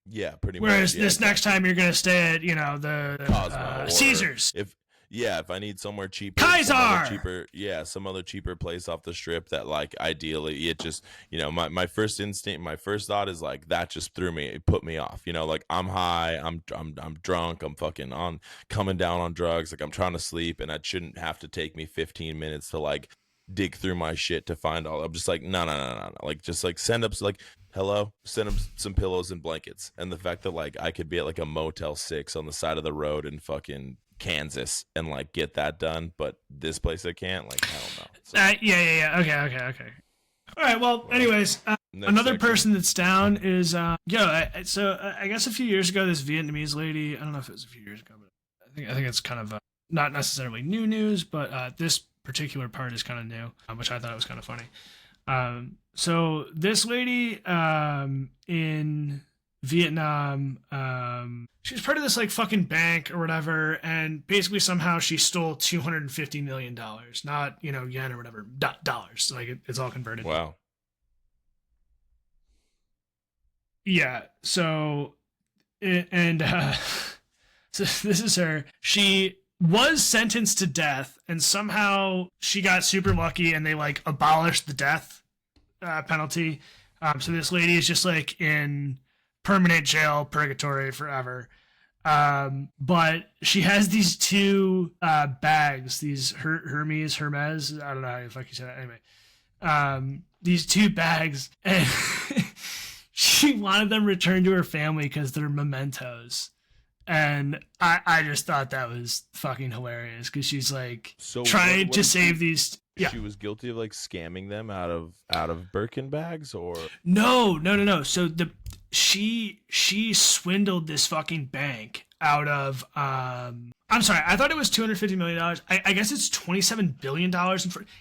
Yeah, pretty much. Whereas Yeah, this next time you're going to stay at, you know, the Cosmo, Caesars. If I need somewhere cheaper, Kaiser! some other cheaper place off the strip that like ideally it just, you know, my first instinct, my first thought is like that just it put me off. You know, like I'm high, I'm drunk, I'm fucking on coming down on drugs, like I'm trying to sleep, and it shouldn't have to take me 15 minutes to like dig through my shit to find all. I'm just like no. Like just like send up like hello, send them some pillows and blankets. And the fact that like I could be at like a Motel 6 on the side of the road in fucking Kansas and like get that done, but this place I can't, like hell no. So, Yeah. Okay. All right. Well, anyways, another person that's down is so I guess a few years ago, this Vietnamese lady. I don't know if it was a few years ago, but I think it's kind of not necessarily new news, but this particular part is kind of new, which I thought was kind of funny. So this lady in Vietnam, she was part of this like fucking bank or whatever, and basically somehow she stole $250 million, not, you know, yen or whatever, dollars. Like it's all converted. wow. Yeah. So, so this is her. She was sentenced to death, and somehow she got super lucky, and they like abolished the death penalty. So this lady is just like in permanent jail, purgatory forever. But she has these two bags, these Hermes, I don't know how the fuck you say that. Anyway, these two bags, and she wanted them returned to her family because they're mementos. And I just thought that was fucking hilarious because she's like trying to save these. Yeah. She was guilty of like scamming them out of Birkin bags, or no. So she swindled this fucking bank out of I'm sorry, I thought it was $250 million. I guess it's $27 billion.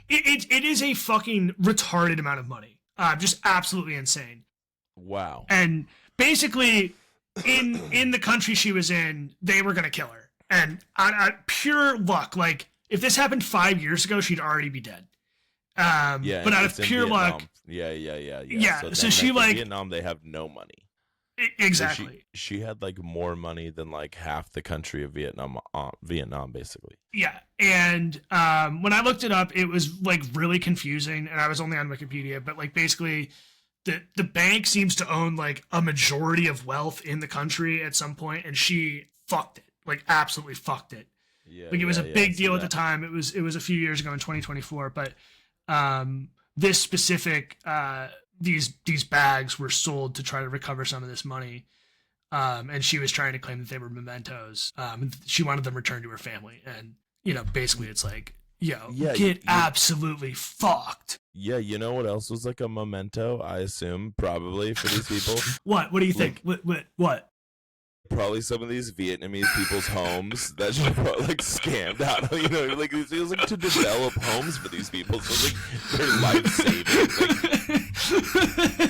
It is a fucking retarded amount of money. Just absolutely insane. wow. And basically, in the country she was in, they were gonna kill her. And on pure luck, like if this happened 5 years ago, she'd already be dead. Yeah, but out of pure luck, yeah. So she in like Vietnam, they have no money. Exactly. So she had like more money than like half the country of Vietnam, basically. Yeah, and when I looked it up, it was like really confusing, and I was only on Wikipedia, but like basically, the bank seems to own like a majority of wealth in the country at some point, and she fucked it, like absolutely fucked it. Yeah, like it was a big deal at the time. It was a few years ago in 2024, but this specific these bags were sold to try to recover some of this money, and she was trying to claim that they were mementos. She wanted them returned to her family, and you know, basically, it's like, get absolutely fucked. Yeah, you know what else was like a memento? I assume probably for these people. What do you think? What? Probably some of these Vietnamese people's homes that just like scammed out. You know, like it feels like to develop homes for these people, so like their life savings.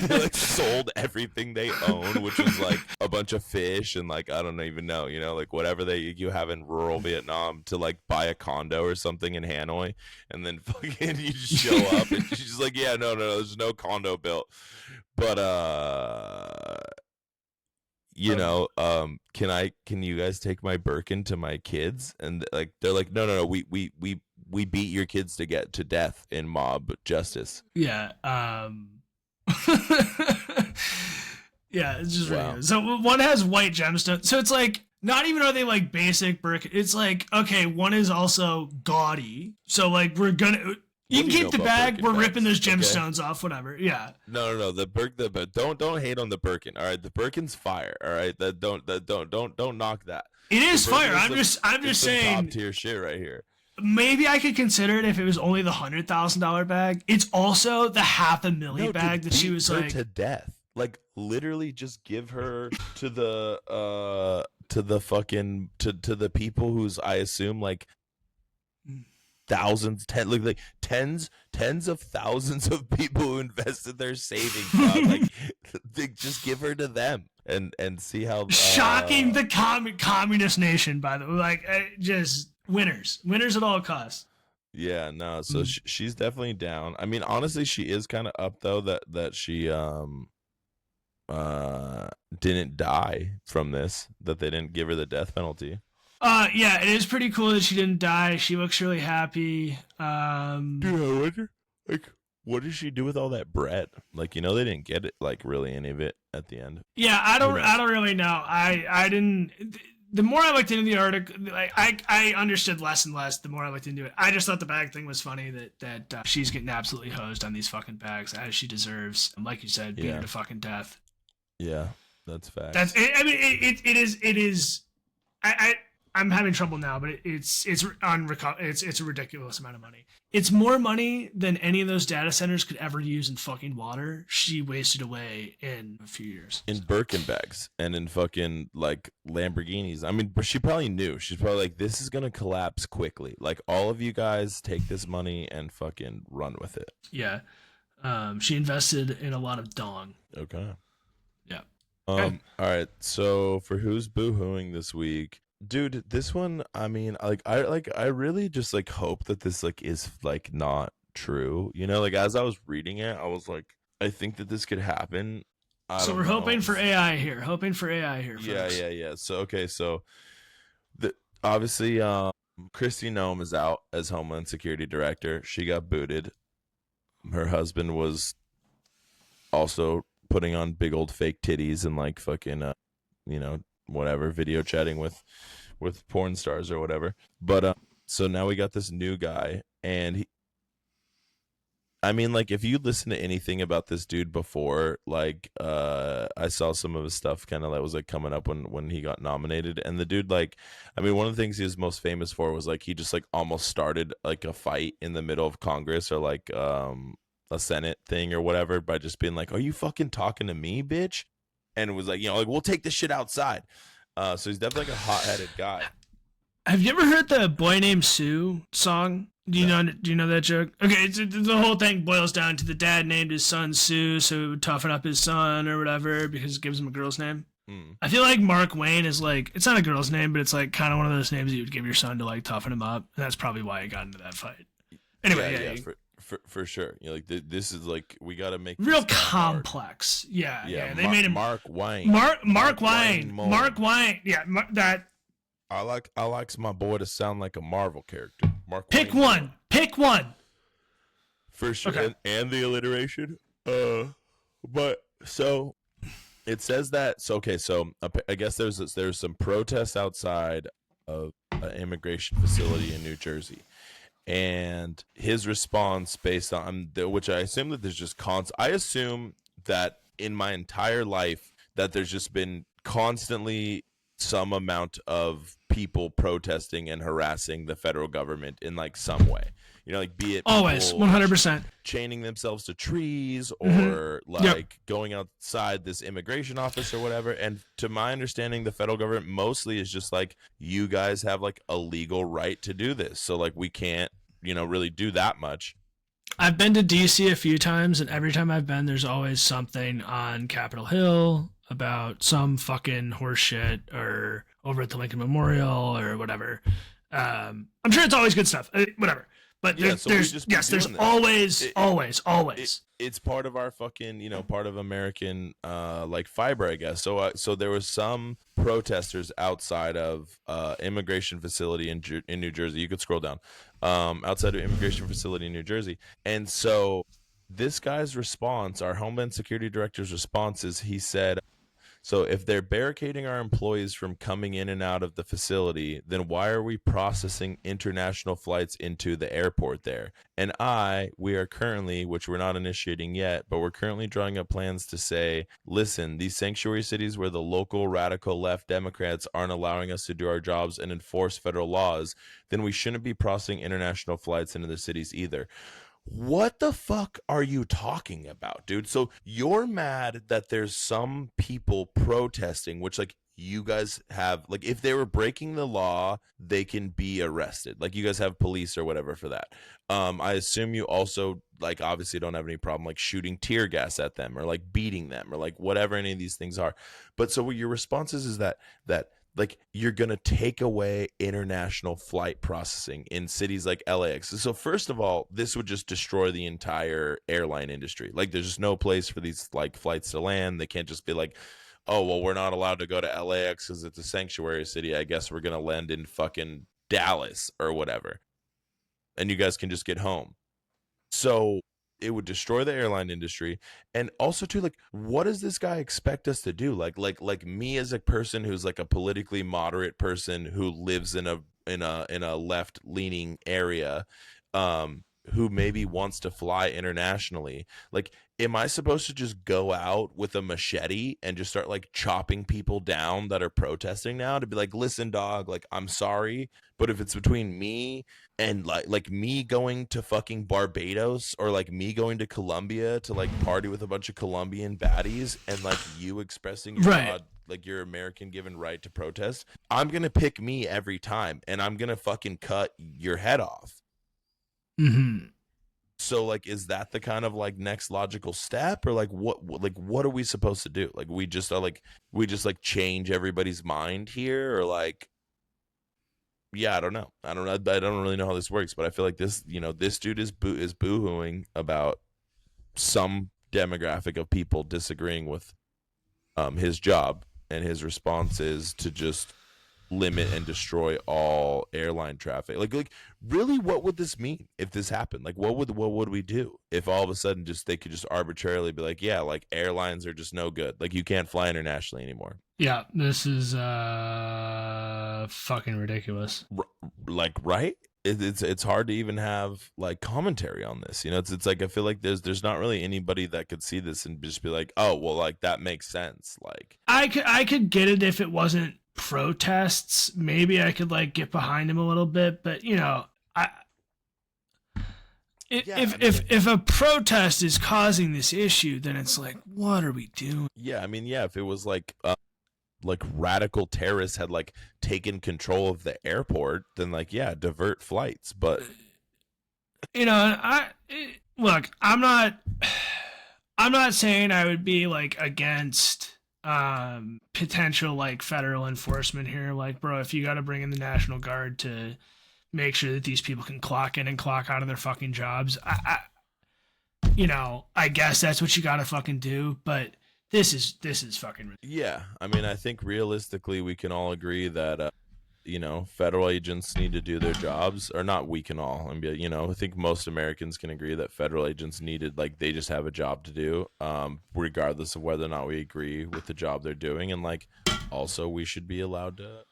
They like sold everything they own, which was like a bunch of fish and like I don't even know, you know, like whatever you have in rural Vietnam, to like buy a condo or something in Hanoi, and then fucking you just show up and she's just like, yeah, no, there's no condo built, but you know, can you guys take my Birkin to my kids? And like they're like, no, we beat your kids to get to death in mob justice. Yeah. Yeah, it's just wow. really good. So one has white gemstones. So it's like Not even are they like basic Birkin. It's like, okay, one is also gaudy. So like we're gonna you can keep the bag, we're ripping those gemstones off, whatever. Yeah. No. But don't hate on the Birkin. All right, the Birkin's fire. All right, don't knock that. It is fire. I'm just saying top tier shit right here. Maybe I could consider it if it was only the $100,000 bag. It's also the $500,000 bag that she was like to death. Like literally, just give her to the fucking to the people who's I assume like thousands, tens of thousands of people who invested their savings. Like, just give her to them and see how shocking the communist nation. By the way, like just winners at all costs. Yeah, no. So she's definitely down. I mean, honestly, she is kind of up though that she didn't die from this. That they didn't give her the death penalty. Yeah, it is pretty cool that she didn't die. She looks really happy. Dude, I wonder, like, what did she do with all that bread? Like, they didn't get it, like, really any of it at the end. Yeah, I don't really know. I didn't. The more I looked into the article, like, I understood less and less the more I looked into it. I just thought the bag thing was funny that she's getting absolutely hosed on these fucking bags as she deserves. Like you said, beat her to fucking death. Yeah, that's fact. It is. I'm having trouble now, but it's a ridiculous amount of money. It's more money than any of those data centers could ever use in fucking water. She wasted away in a few years. In Birkin bags and in fucking like Lamborghinis. I mean, but she probably knew. She's probably like, this is gonna collapse quickly. Like, all of you guys take this money and fucking run with it. Yeah. She invested in a lot of dong. Okay. Yeah. All right. So for who's boo-hooing this week? Dude, this one, I mean, I really just like hope that this like is like not true. Like as I was reading it, I was like, I think that this could happen. So we're hoping for AI here. Folks. Yeah. So obviously, Kristi Noem is out as Homeland Security Director. She got booted. Her husband was also putting on big old fake titties and like fucking, whatever, video chatting with porn stars or whatever. But so now we got this new guy, and I mean, like, if you listen to anything about this dude before, like, I saw some of his stuff kind of that was like coming up when he got nominated, and the dude, like, I mean, one of the things he was most famous for was like he just like almost started like a fight in the middle of Congress or like a Senate thing or whatever by just being like, "Are you fucking talking to me, bitch?" And it was like, like, we'll take this shit outside. So he's definitely like a hot-headed guy. Have you ever heard the Boy Named Sue song? Do you know that joke? Okay, the whole thing boils down to the dad named his son Sue, so it would toughen up his son or whatever because it gives him a girl's name. I feel like Mark Wayne is like, it's not a girl's name, but it's like kind of one of those names you would give your son to like toughen him up. And that's probably why he got into that fight. Anyway, for sure. Like this is like, we got to make real complex. Hard. Yeah. They made him Mark Wayne. Mark Wayne. Yeah, that. I like my boy to sound like a Marvel character. Pick one. For sure. Okay. And the alliteration. But so it says that. So okay. So I guess there's some protests outside of an immigration facility in New Jersey. And his response based on which I assume that there's just I assume that in my entire life that there's just been constantly some amount of people protesting and harassing the federal government in like some way, like be it always 100% chaining themselves to trees or going outside this immigration office or whatever. And to my understanding, the federal government mostly is just like, you guys have like a legal right to do this, so like we can't really do that much. I've been to DC a few times, and every time I've been, there's always something on Capitol Hill about some fucking horse shit, or over at the Lincoln Memorial or whatever. I'm sure it's always good stuff. Whatever. But there's always. It's part of our fucking, part of American like fiber, I guess. So there was some protesters outside of immigration facility in New Jersey. You could scroll down. Outside of immigration facility in New Jersey. And so this guy's response, our Homeland Security Director's response, is he said, So if they're barricading our employees from coming in and out of the facility, then why are we processing international flights into the airport there? And we are currently, which we're not initiating yet, but we're currently drawing up plans to say, listen, these sanctuary cities where the local radical left Democrats aren't allowing us to do our jobs and enforce federal laws, then we shouldn't be processing international flights into the cities either. What the fuck are you talking about, dude? So you're mad that there's some people protesting, which, like, you guys have, like, if they were breaking the law, they can be arrested. Like, you guys have police or whatever for that. I assume you also, like, obviously don't have any problem, like, shooting tear gas at them or, like, beating them or, like, whatever any of these things are. But so what your response is that like, you're going to take away international flight processing in cities like LAX. So first of all, this would just destroy the entire airline industry. Like, there's just no place for these, like, flights to land. They can't just be like, oh, well, we're not allowed to go to LAX because it's a sanctuary city. I guess we're going to land in fucking Dallas or whatever. And you guys can just get home. So it would destroy the airline industry. And also too, like, what does this guy expect us to do? Like me as a person who's like a politically moderate person who lives in a left leaning area, who maybe wants to fly internationally, like, am I supposed to just go out with a machete and just start, like, chopping people down that are protesting now to be like, listen, dog, like, I'm sorry, but if it's between me and like me going to fucking Barbados or like me going to Colombia to, like, party with a bunch of Colombian baddies and, like, you expressing your Right. like, your American given right to protest, I'm gonna pick me every time and I'm gonna fucking cut your head off. Mm-hmm. So, like, is that the kind of, like, next logical step, or like what are we supposed to do? Like, we just change everybody's mind here, or like, yeah, I don't know. I don't really know how this works, but I feel like this, this dude is boohooing about some demographic of people disagreeing with his job, and his response is to just limit and destroy all airline traffic. Like really, what would this mean if this happened? Like, what would we do if all of a sudden they could just arbitrarily be like, yeah, like, airlines are just no good, like, you can't fly internationally anymore? Yeah, this is fucking ridiculous. Like, right? It's hard to even have, like, commentary on this. It's like, I feel like there's not really anybody that could see this and just be like, oh, well, like, that makes sense. Like, I could get it if it wasn't protests. Maybe I could, like, get behind him a little bit, but if a protest is causing this issue, then it's like, what are we doing? Yeah, I mean, yeah, if it was like radical terrorists had, like, taken control of the airport, then, like, yeah, divert flights. But look, I'm not saying I would be, like, against potential, like, federal enforcement here. Like, bro, if you got to bring in the National Guard to make sure that these people can clock in and clock out of their fucking jobs, I guess that's what you got to fucking do. But this is fucking ridiculous. yeah, I mean, I think realistically we can all agree that federal agents need to do their jobs. Or not, we can all, I mean, I think most Americans can agree that federal agents needed, like, they just have a job to do, regardless of whether or not we agree with the job they're doing. And, like, also we should be allowed to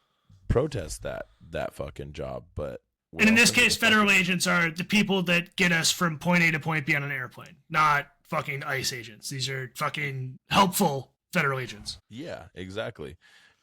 protest that fucking job. But And in this case, federal agents are the people that get us from point A to point B on an airplane, not fucking ICE agents. These are fucking helpful federal agents. Yeah, exactly.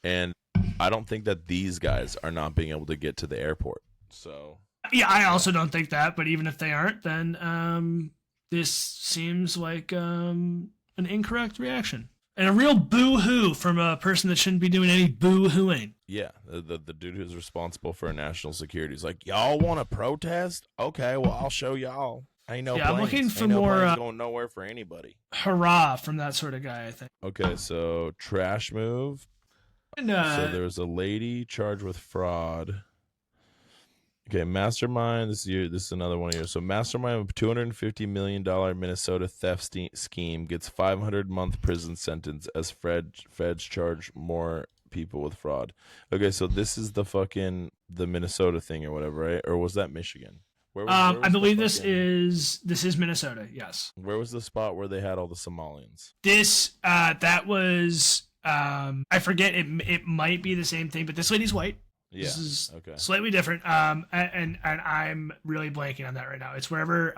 And I don't think that these guys are not being able to get to the airport. So yeah, I also don't think that. But even if they aren't, then this seems like an incorrect reaction and a real boo-hoo from a person that shouldn't be doing any boo-hooing. Yeah, the dude who's responsible for national security is like, y'all want to protest? Okay, well, I'll show y'all. Ain't no planes. I'm looking for Ain't no more planes going nowhere for anybody. Hurrah from that sort of guy, I think. Okay, so trash move. And, so there's a lady charged with fraud. Okay, mastermind. This is another one here. So mastermind of $250 million Minnesota theft scheme gets 500-month prison sentence as feds charge more people with fraud. Okay, so this is the Minnesota thing or whatever, right? Or was that Michigan? Where was I believe this is Minnesota. Yes. Where was the spot where they had all the Somalians? That was I forget it might be the same thing, but this lady's white. Yeah. This is Okay. slightly different. And I'm really blanking on that right now. It's wherever.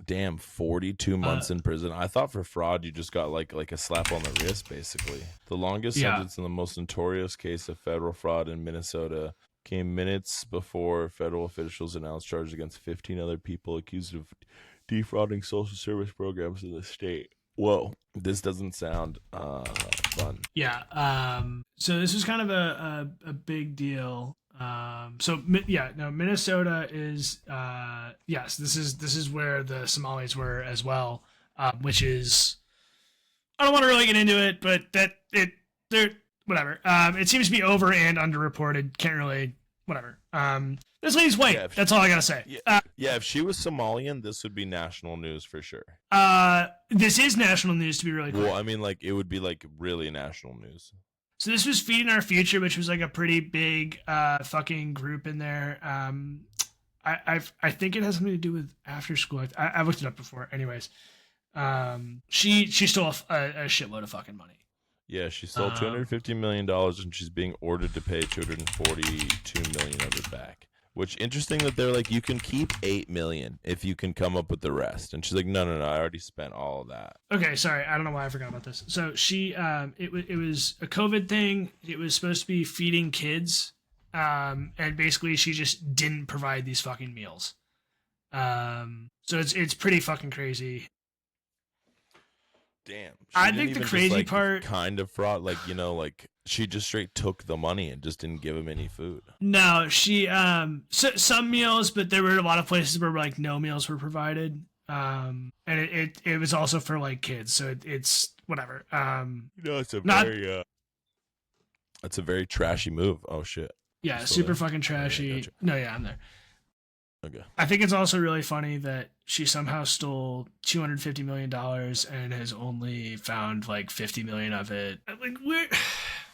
Damn, 42 months in prison. I thought for fraud you just got like a slap on the wrist, basically. The longest sentence in the most notorious case of federal fraud in Minnesota came minutes before federal officials announced charges against 15 other people accused of defrauding social service programs in the state. Whoa, this doesn't sound fun. Yeah. So this was kind of a big deal. Minnesota is yes, this is where the Somalis were as well, which is, I don't want to really get into it, but they're whatever. It seems to be over and underreported. Can't really whatever. This lady's white. Yeah, that's all I gotta say. Yeah, if she was Somalian, this would be national news for sure. This is national news, to be really clear. Well, I mean, like it would be like really national news. So this was Feeding Our Future, which was like a pretty big fucking group in there. I think it has something to do with after school. I looked it up before. Anyways, she stole a shitload of fucking money. Yeah, she stole $250 million and she's being ordered to pay $242 million of it back. Which interesting that they're like, you can keep $8 million if you can come up with the rest. And she's like, no, I already spent all of that. Okay, sorry, I don't know why I forgot about this. So she, it was a COVID thing. It was supposed to be feeding kids, and basically she just didn't provide these fucking meals. So it's pretty fucking crazy. Damn. I think the crazy part, kind of fraud, like, you know, like she just straight took the money and just didn't give him any food. No, she some meals, but there were a lot of places where like no meals were provided. And it was also for like kids, so it's whatever. It's a very trashy move. Oh shit. Yeah, super fucking trashy. Yeah, gotcha. No, yeah, I'm there. Okay. I think it's also really funny that she somehow stole $250 million and has only found like 50 million of it. Like where,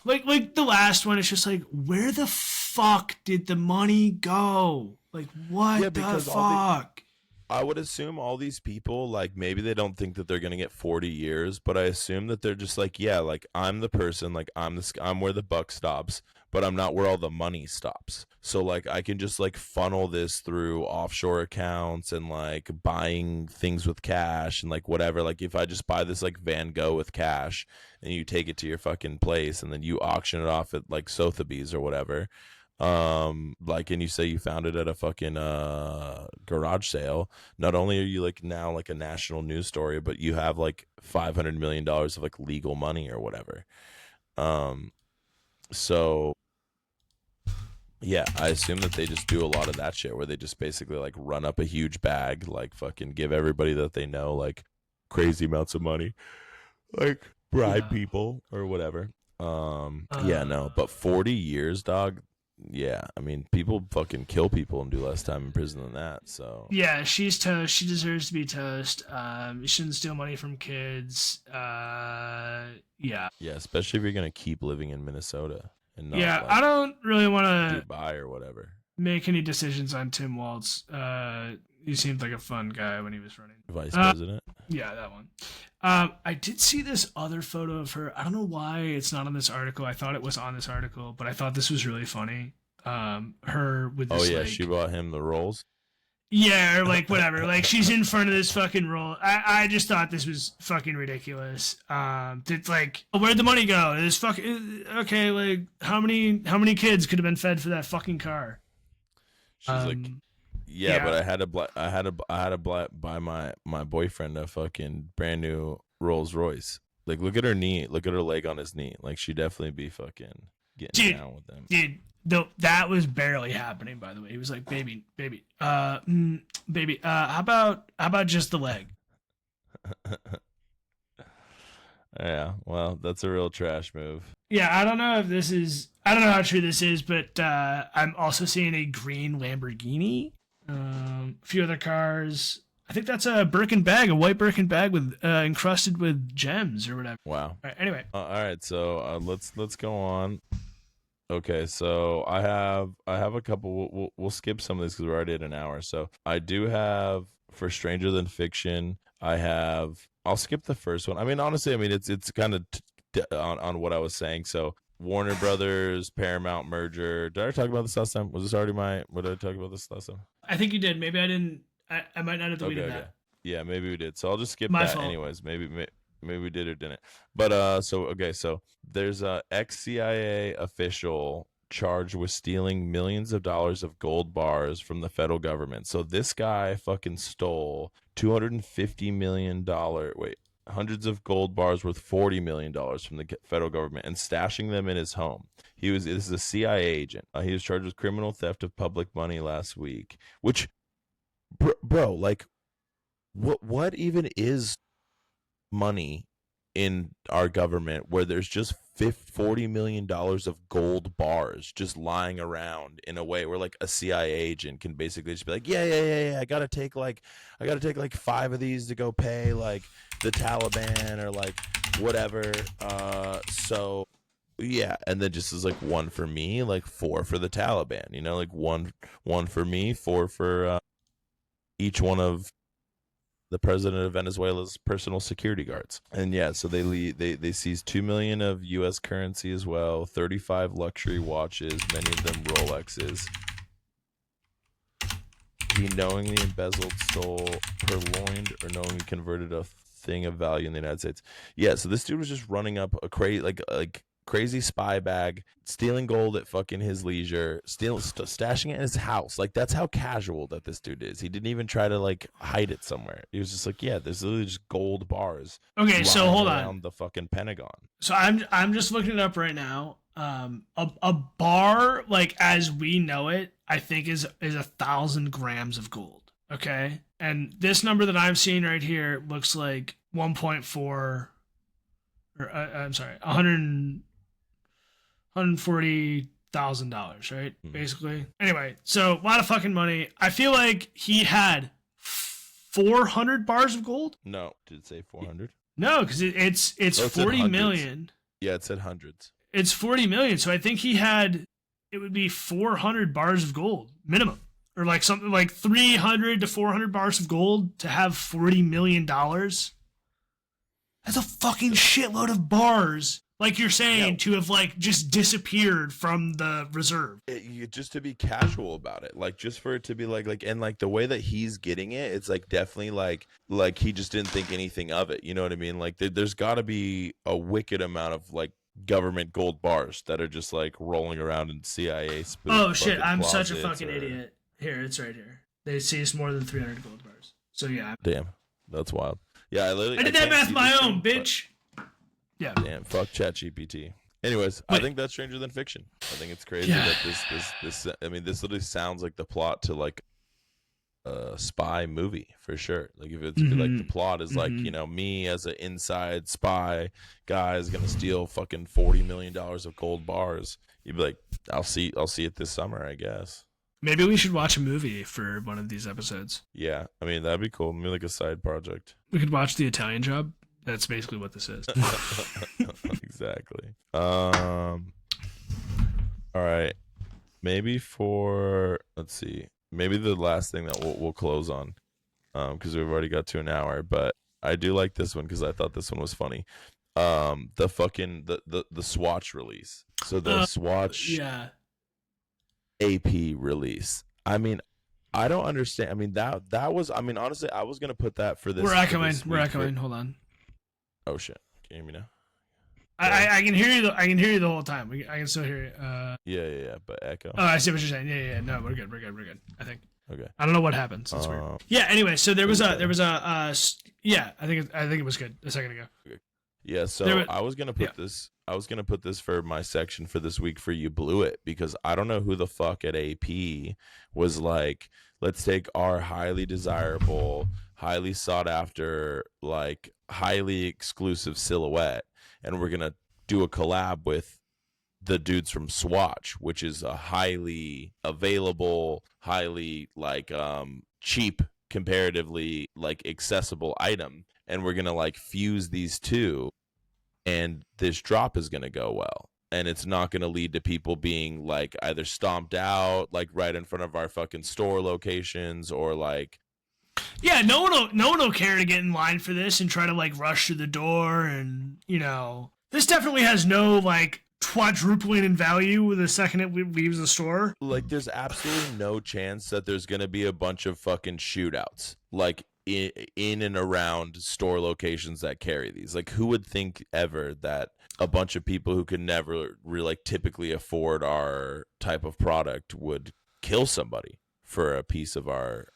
like the last one, it's just like, where the fuck did the money go? Like what the fuck? I would assume all these people, like maybe they don't think that they're gonna get 40 years, but I assume that they're just like, yeah, like I'm the person, like I'm where the buck stops, but I'm not where all the money stops. So like I can just like funnel this through offshore accounts and like buying things with cash and like whatever. Like if I just buy this like Van Gogh with cash and you take it to your fucking place and then you auction it off at like Sotheby's or whatever. Like, and you say you found it at a fucking garage sale, not only are you like now like a national news story, but you have like $500 million of like legal money or whatever. So yeah, I assume that they just do a lot of that shit where they just basically like run up a huge bag, like fucking give everybody that they know like crazy amounts of money, like bribe people or whatever. Yeah, no, but 40 years, dog. Yeah, I mean, people fucking kill people and do less time in prison than that. So yeah, she's toast. She deserves to be toast. You shouldn't steal money from kids. Yeah, especially if you're gonna keep living in Minnesota and not. Yeah, like, I don't really want to Dubai or whatever. Make any decisions on Tim Walz. He seemed like a fun guy when he was running. Vice president. Yeah, that one. I did see this other photo of her. I don't know why it's not on this article. I thought it was on this article, but I thought this was really funny. Her with this, like, she bought him the rolls. Yeah, or like whatever. Like she's in front of this fucking roll. I just thought this was fucking ridiculous. It's like, where'd the money go? This fucking okay. Like how many kids could have been fed for that fucking car? She's like, yeah, but I had to buy my boyfriend a fucking brand new Rolls Royce. Like, look at her knee. Look at her leg on his knee. Like, she'd definitely be fucking getting down with them. Dude, though that was barely happening. By the way, he was like, baby, how about just the leg? Yeah, well, that's a real trash move. Yeah, I don't know how true this is, but I'm also seeing a green Lamborghini, a few other cars. I think that's a Birkin bag, a white Birkin bag with encrusted with gems or whatever. Wow. All right, anyway. All right, so let's go on. Okay, so I have a couple. We'll skip some of these because we're already at an hour. So I do have for Stranger Than Fiction. I'll skip the first one. I mean, honestly, it's kind of on what I was saying. So Warner Brothers Paramount merger. Did I talk about this last time? Was this already what did I talk about this last time? I think you did. Maybe I didn't. I might not have deleted Okay. that. Yeah, maybe we did. So I'll just skip My that fault. anyways. Maybe we did or didn't. But so there's a ex-CIA official charged with stealing millions of dollars of gold bars from the federal government. So this guy fucking stole $250 million, hundreds of gold bars worth $40 million from the federal government and stashing them in his home. This is a CIA agent. He was charged with criminal theft of public money last week, which, bro, like, what even is money in our government where there's just $40 million of gold bars just lying around in a way where like a CIA agent can basically just be like, yeah, I gotta take like 5 of these to go pay like the Taliban or like whatever. So yeah, and then just is like 1 for me, like 4 for the Taliban, you know, like one for me, 4 for each one of the president of Venezuela's personal security guards. And yeah, so they seized 2 million of U.S. currency as well, 35 luxury watches, many of them Rolexes. He knowingly embezzled, stole, purloined, or knowingly converted a thing of value in the United States. Yeah, so this dude was just running up a crazy spy bag, stealing gold at fucking his leisure, stashing it in his house. Like, that's how casual that this dude is. He didn't even try to like hide it somewhere. He was just like, yeah, there's literally just gold bars. Okay, so hold on. Around the fucking Pentagon. So I'm just looking it up right now. A bar like as we know it, I think is 1,000 grams of gold. Okay, and this number that I'm seeing right here looks like 1.4. Or I'm sorry, $140,000, right? Basically. Anyway, so a lot of fucking money. I feel like he had 400 bars of gold. No, did it say 400? No, because it's 40 million. Yeah, it said hundreds. It's 40 million. So I think he had, it would be 400 bars of gold minimum, or like something like 300 to 400 bars of gold to have $40 million. That's a fucking shitload of bars. Like you're saying, to have like just disappeared from the reserve. Just to be casual about it, like just for it to be like and like the way that he's getting it, it's like definitely like he just didn't think anything of it. You know what I mean? Like there's got to be a wicked amount of like government gold bars that are just like rolling around in CIA. Oh shit! I'm such a fucking idiot. Here, it's right here. They seized more than 300 gold bars. So yeah. Damn, that's wild. Yeah, I did that math my own, bitch. Yeah. Damn, fuck ChatGPT. Anyways, I think that's Stranger Than Fiction. I think it's crazy that this I mean, this literally sounds like the plot to like a spy movie for sure. Like if it's like the plot is like, you know, me as an inside spy guy is gonna steal fucking $40 million of gold bars. You'd be like, I'll see it this summer, I guess. Maybe we should watch a movie for one of these episodes. Yeah, I mean that'd be cool. Maybe like a side project. We could watch The Italian Job. That's basically what this is. Exactly. All right. Maybe let's see. Maybe the last thing that we'll close on, because we've already got to an hour. But I do like this one because I thought this one was funny. The fucking the Swatch release. So the Swatch AP release. I mean, I don't understand. I mean that was. I mean, honestly, I was gonna put that for this. We're echoing. Hold on. Oh shit! Can you hear me now? I can hear you. I can hear you the whole time. I can still hear you. Yeah. But echo. Oh, I see what you're saying. Yeah. No, we're good. I think. Okay. I don't know what happened. So it's weird. Yeah. Anyway, so there was a. Yeah. I think it was good a second ago. Okay. Yeah. So I was gonna put this. I was gonna put this for my section for this week for You Blew It, because I don't know who the fuck at AP was like, let's take our highly desirable, highly sought after, like highly exclusive silhouette, and we're gonna do a collab with the dudes from Swatch, which is a highly available, highly like cheap, comparatively like accessible item, and we're gonna like fuse these two, and this drop is gonna go well, and it's not gonna lead to people being like either stomped out like right in front of our fucking store locations, or like, yeah, no one will care to get in line for this and try to like rush through the door, and you know This definitely has no like quadrupling in value the second it leaves the store. Like, there's absolutely no chance that there's gonna be a bunch of fucking shootouts, like in and around store locations that carry these. Like, who would think ever that a bunch of people who could never really like typically afford our type of product would kill somebody for a piece of our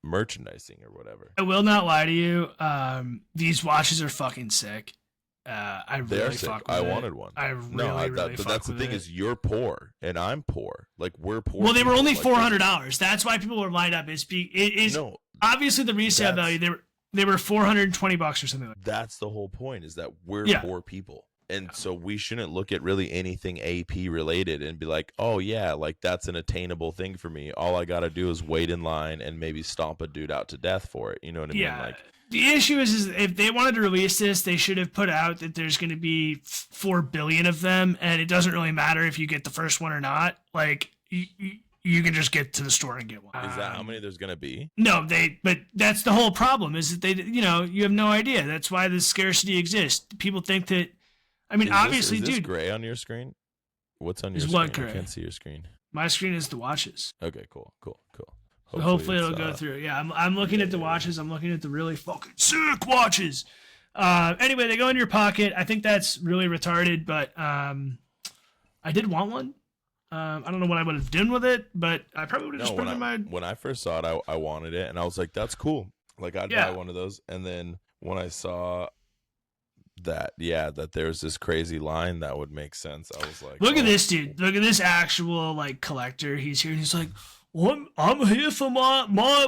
merchandising or whatever? I will not lie to you. These watches are fucking sick. I They are really sick. fuck with I it. wanted one. I really, really but fuck that's the with thing it. is, you're poor and I'm poor. Like, we're poor. Well, they were people. only Like, $400. That's why people were lined up. It is no, obviously the resale that's- value. They were $420 or something like that. that's the whole point, is that we're Yeah. poor people. And so we shouldn't look at really anything AP related and be like, oh yeah, like that's an attainable thing for me. All I gotta do is wait in line and maybe stomp a dude out to death for it. You know what I mean? Yeah. Like, The issue is if they wanted to release this, they should have put out that there's going to be 4 billion of them, and it doesn't really matter if you get the first one or not. Like, you can just get to the store and get one. is that how many there's gonna be? No, but that's the whole problem is that they, you have no idea. That's why the scarcity exists. People think that, I mean, obviously, is this dude, gray on your screen? What's on your Is screen? what I gray? can't see your screen. my screen is the watches. Okay, cool. So hopefully it'll it's, go through. Yeah, I'm looking at the watches. I'm looking at the really fucking sick watches. Anyway, they go in your pocket. I think that's really retarded, but I did want one. I don't know what I would have done with it, but I probably would have just put it in my... When I first saw it, I wanted it, and I was like, that's cool. Like, I'd Yeah. buy one of those. And then when I saw that there's this crazy line, that would make sense. I was like, Look at oh, this dude. Look at this actual like collector. He's here and he's like, I'm here for my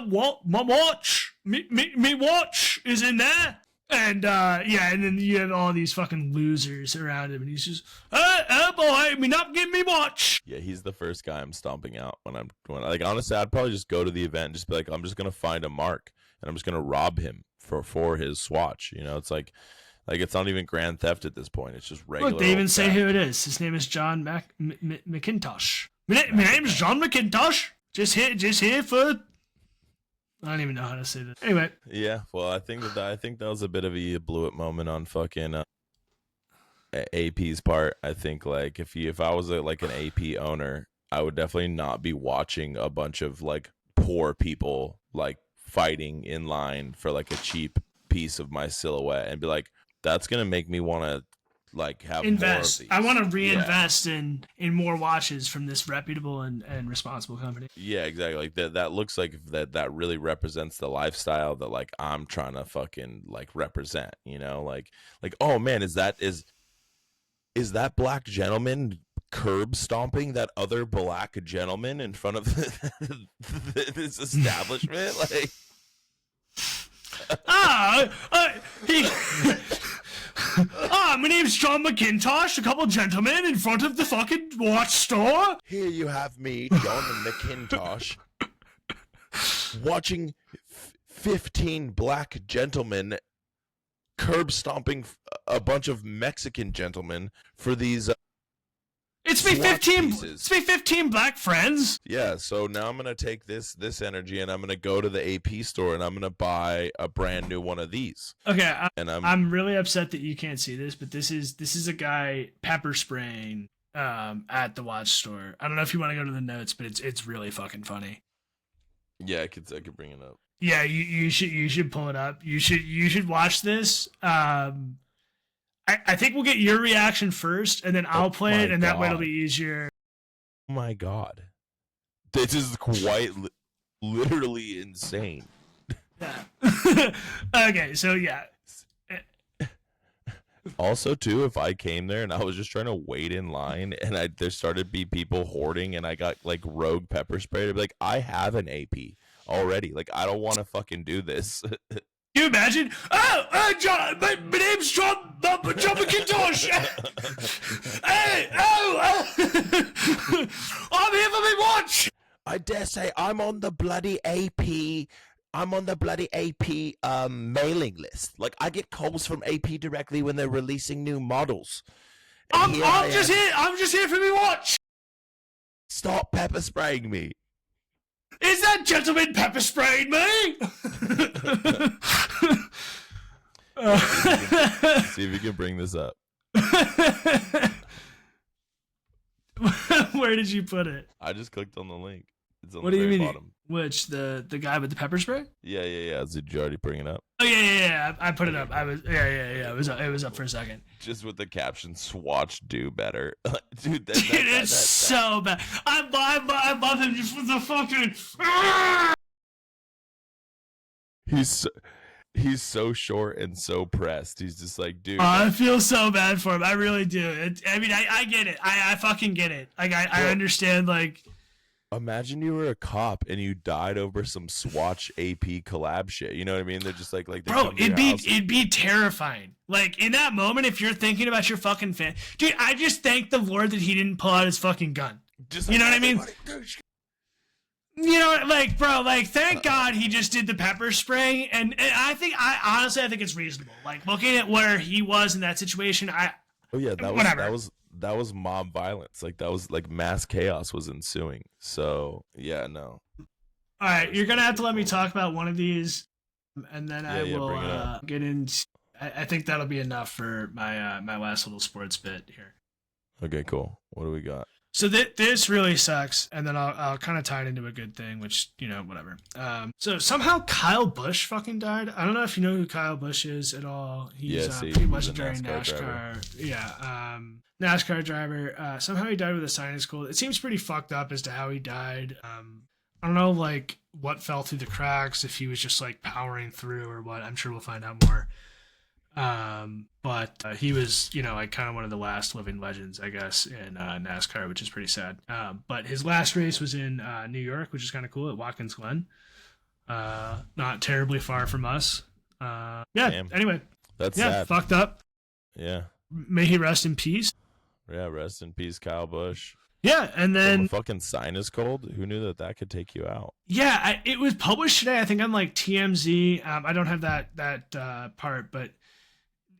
watch. Me watch is in there. And and then you have all these fucking losers around him, and he's just, oh boy, me not give me watch. Yeah, he's the first guy I'm stomping out when like, honestly, I'd probably just go to the event and just be like, I'm just gonna find a mark and I'm just gonna rob him for his Swatch. You know, it's like it's not even grand theft at this point. It's just regular. Look, they even old say theft. who it is. His name is John McIntosh. My name is John McIntosh. Just here for. I don't even know how to say this. Anyway, Yeah, well, I think that was a bit of a blew it moment on fucking AP's part. I think like if I was like an AP owner, I would definitely not be watching a bunch of like poor people like fighting in line for like a cheap piece of my silhouette and be like, that's gonna make me want to like have invest. more of I these. want to reinvest in more watches from this reputable and responsible company. Yeah, exactly. Like that looks like that really represents the lifestyle that like I'm trying to fucking like represent, you know? Like oh man, is that black gentleman curb stomping that other black gentleman in front of this establishment? Like My name's John McIntosh. A couple gentlemen in front of the fucking watch store. Here you have me, John McIntosh, watching 15 black gentlemen curb stomping a bunch of Mexican gentlemen for these. It's me Swatch 15. pieces. It's me 15 black friends. yeah, so now I'm gonna take this energy and I'm gonna go to the AP store and I'm gonna buy a brand new one of these. Okay, And I'm really upset that you can't see this, but this is a guy pepper spraying at the watch store. I don't know if you want to go to the notes, but it's really fucking funny. Yeah, I could bring it up. Yeah, you should pull it up. You should watch this. I think we'll get your reaction first, and then I'll play my it, and that way it'll God. be easier. Oh my god, this is quite literally insane. Yeah. Okay, so yeah. Also, too, if I came there and I was just trying to wait in line and there started to be people hoarding and I got like rogue pepper spray, I'd be like, I have an AP already. Like, I don't want to fucking do this. Can you imagine? John, my name's John McIntosh. Hey, I'm here for me watch. I dare say I'm on the bloody AP. I'm on the bloody AP mailing list. Like, I get calls from AP directly when they're releasing new models. And here I I'm just am. here. I'm just here for me watch. Stop pepper spraying me. Is that gentleman pepper spraying me? See if you can bring this up. Where did you put it? I just clicked on the link. It's on What the do you very mean? bottom. Which the guy with the pepper spray? Yeah. Did you already bring it up? Oh yeah. I put it up. I was It was up for a second. Just with the caption "Swatch do better," dude. It's so bad. I love him just with the fucking. He's so short and so pressed. He's just like, dude. I feel so bad for him. I really do. I get it. I fucking get it. Like I understand. Like, imagine you were a cop and you died over some Swatch AP collab shit. You know what I mean? They're just like they bro, come to your house. it'd be terrifying. Like in that moment, if you're thinking about your fucking fan, dude, I just thank the Lord that he didn't pull out his fucking gun. Just you know what I mean? You know, like, bro, like, thank God he just did the pepper spray, and I honestly think it's reasonable. Like, looking at where he was in that situation, that was mob violence. Like that was like mass chaos was ensuing. So yeah, no. All right, you're gonna have to let me talk about one of these, and then I will bring it up. get into. I think that'll be enough for my my last little sports bit here. Okay, cool. What do we got? So this really sucks, and then I'll kind of tie it into a good thing, which, you know, whatever. So somehow Kyle Busch fucking died. I don't know if you know who Kyle Busch is at all. He's pretty legendary NASCAR. Yeah, NASCAR driver. Somehow he died with a sinus cold. It seems pretty fucked up as to how he died. I don't know, like, what fell through the cracks, if he was just, like, powering through or what. I'm sure we'll find out more. But he was, you know, like kind of one of the last living legends, I guess, in NASCAR, which is pretty sad. But his last race was in New York, which is kind of cool, at Watkins Glen. Not terribly far from us. Yeah. Damn. Anyway, that's sad. Fucked up. Yeah. May he rest in peace. Yeah, rest in peace, Kyle Busch. Yeah, and then from a fucking sinus cold. Who knew that could take you out? Yeah, it was published today. I think on like TMZ. I don't have that part, but.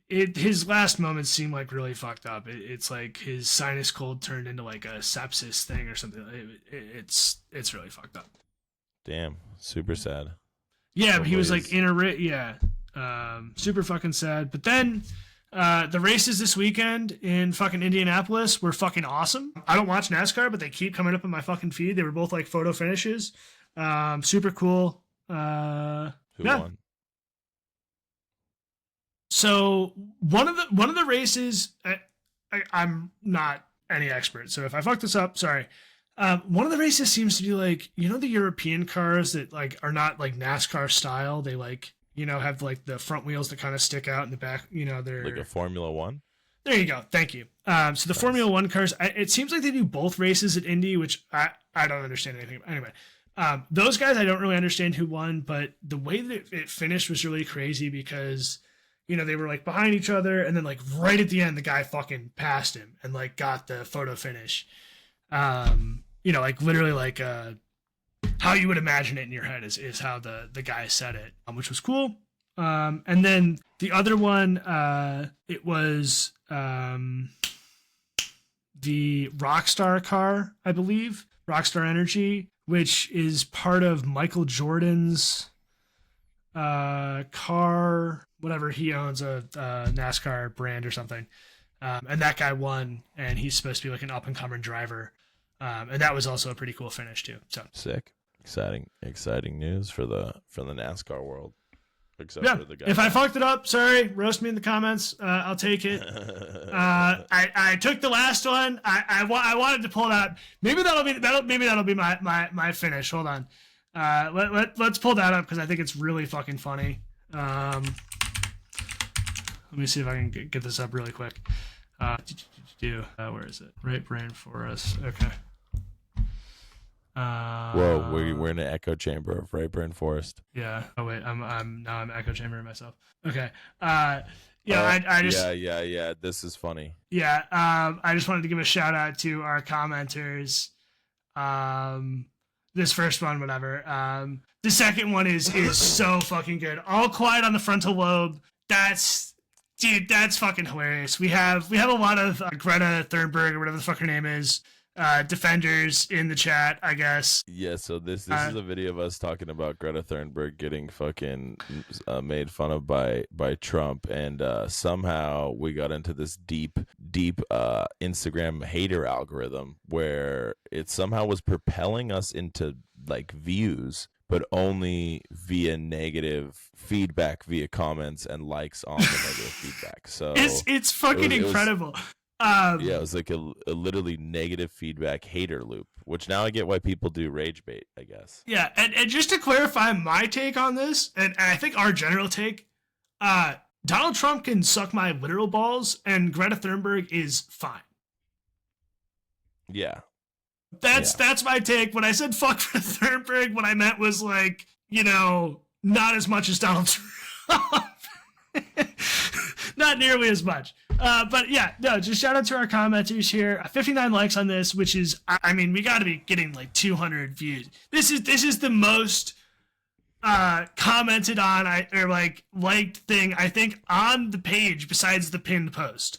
His last moments seem like really fucked up. It's like his sinus cold turned into like a sepsis thing or something. It's really fucked up. Damn, super sad. Yeah, but he was like in super fucking sad. But then the races this weekend in fucking Indianapolis were fucking awesome. I don't watch NASCAR, but they keep coming up in my fucking feed. They were both like photo finishes. Super cool. Who won? So one of the races, I'm not any expert, so if I fuck this up, sorry. One of the races seems to be like, you know, the European cars that like are not like NASCAR style. They like, you know, have like the front wheels that kind of stick out in the back. You know, they're like a Formula One. There you go. Thank you. So the Formula One cars, it seems like they do both races at Indy, which I don't understand anything about. Anyway. Those guys, I don't really understand who won, but the way that it finished was really crazy because, you know, they were like behind each other, and then like right at the end, the guy fucking passed him and like got the photo finish. You know, like literally like how you would imagine it in your head is how the guy said it, which was cool. And then the other one, it was the Rockstar car, I believe, Rockstar Energy, which is part of Michael Jordan's car, whatever, he owns a NASCAR brand or something, and that guy won, and he's supposed to be like an up and coming driver, and that was also a pretty cool finish too. So sick, exciting news for the NASCAR world. Except yeah, for the guy. If I fucked it up, sorry, roast me in the comments. I'll take it. I took the last one. I wanted to pull it out. Maybe that'll be my finish. Hold on. Let's pull that up because I think it's really fucking funny. Let me see if I can get this up really quick. Where is it? Right brain for us. Okay. Whoa, we're in an echo chamber of Right Brain Forest. Yeah. Oh wait, I'm echo chambering myself. Okay. I just. Yeah. This is funny. Yeah. I just wanted to give a shout out to our commenters. This first one, whatever. The second one is so fucking good. All Quiet on the Frontal Lobe. That's fucking hilarious. We have a lot of Greta Thunberg or whatever the fuck her name is. defenders in the chat, I guess. Yeah, so this is a video of us talking about Greta Thunberg getting fucking made fun of by Trump, and somehow we got into this deep Instagram hater algorithm where it somehow was propelling us into like views, but only via negative feedback, via comments and likes on the negative feedback. So it's fucking incredible. Yeah, it was like a literally negative feedback hater loop, which now I get why people do rage bait, I guess. Yeah, and just to clarify my take on this, and I think our general take, Donald Trump can suck my literal balls, and Greta Thunberg is fine. Yeah. That's my take. When I said fuck Greta Thunberg, what I meant was like, not as much as Donald Trump. Not nearly as much. But yeah, no, just shout out to our commenters here. 59 likes on this, which is, I mean, we got to be getting like 200 views. This is the most commented on or liked thing, I think, on the page besides the pinned post.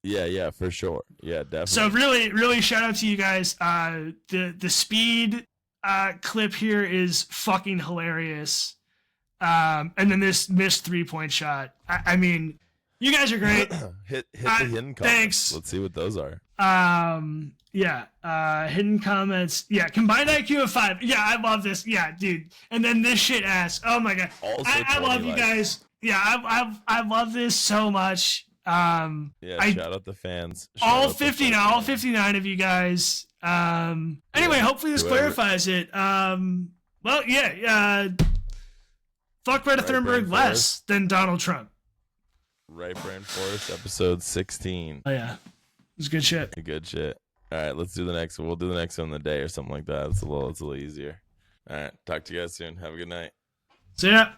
Yeah, for sure. Yeah, definitely. So really, really shout out to you guys. The speed clip here is fucking hilarious. And then this missed 3-point shot. I mean, you guys are great. hit the hidden comments. Thanks. Let's see what those are. Hidden comments. Yeah, combined IQ of 5. Yeah, I love this. Yeah, dude. And then this shit ass. Oh my god. Also I love you guys. Yeah, I love this so much. Shout out the fans. All 59 of you guys. Anyway, hopefully this clarifies it. Fuck Greta Thunberg less than Donald Trump. Right Brain Forest, episode 16. Oh yeah, it's good shit. Good shit. All right, let's do the next one. We'll do the next one in the day or something like that. It's a little easier. All right, talk to you guys soon. Have a good night. See ya.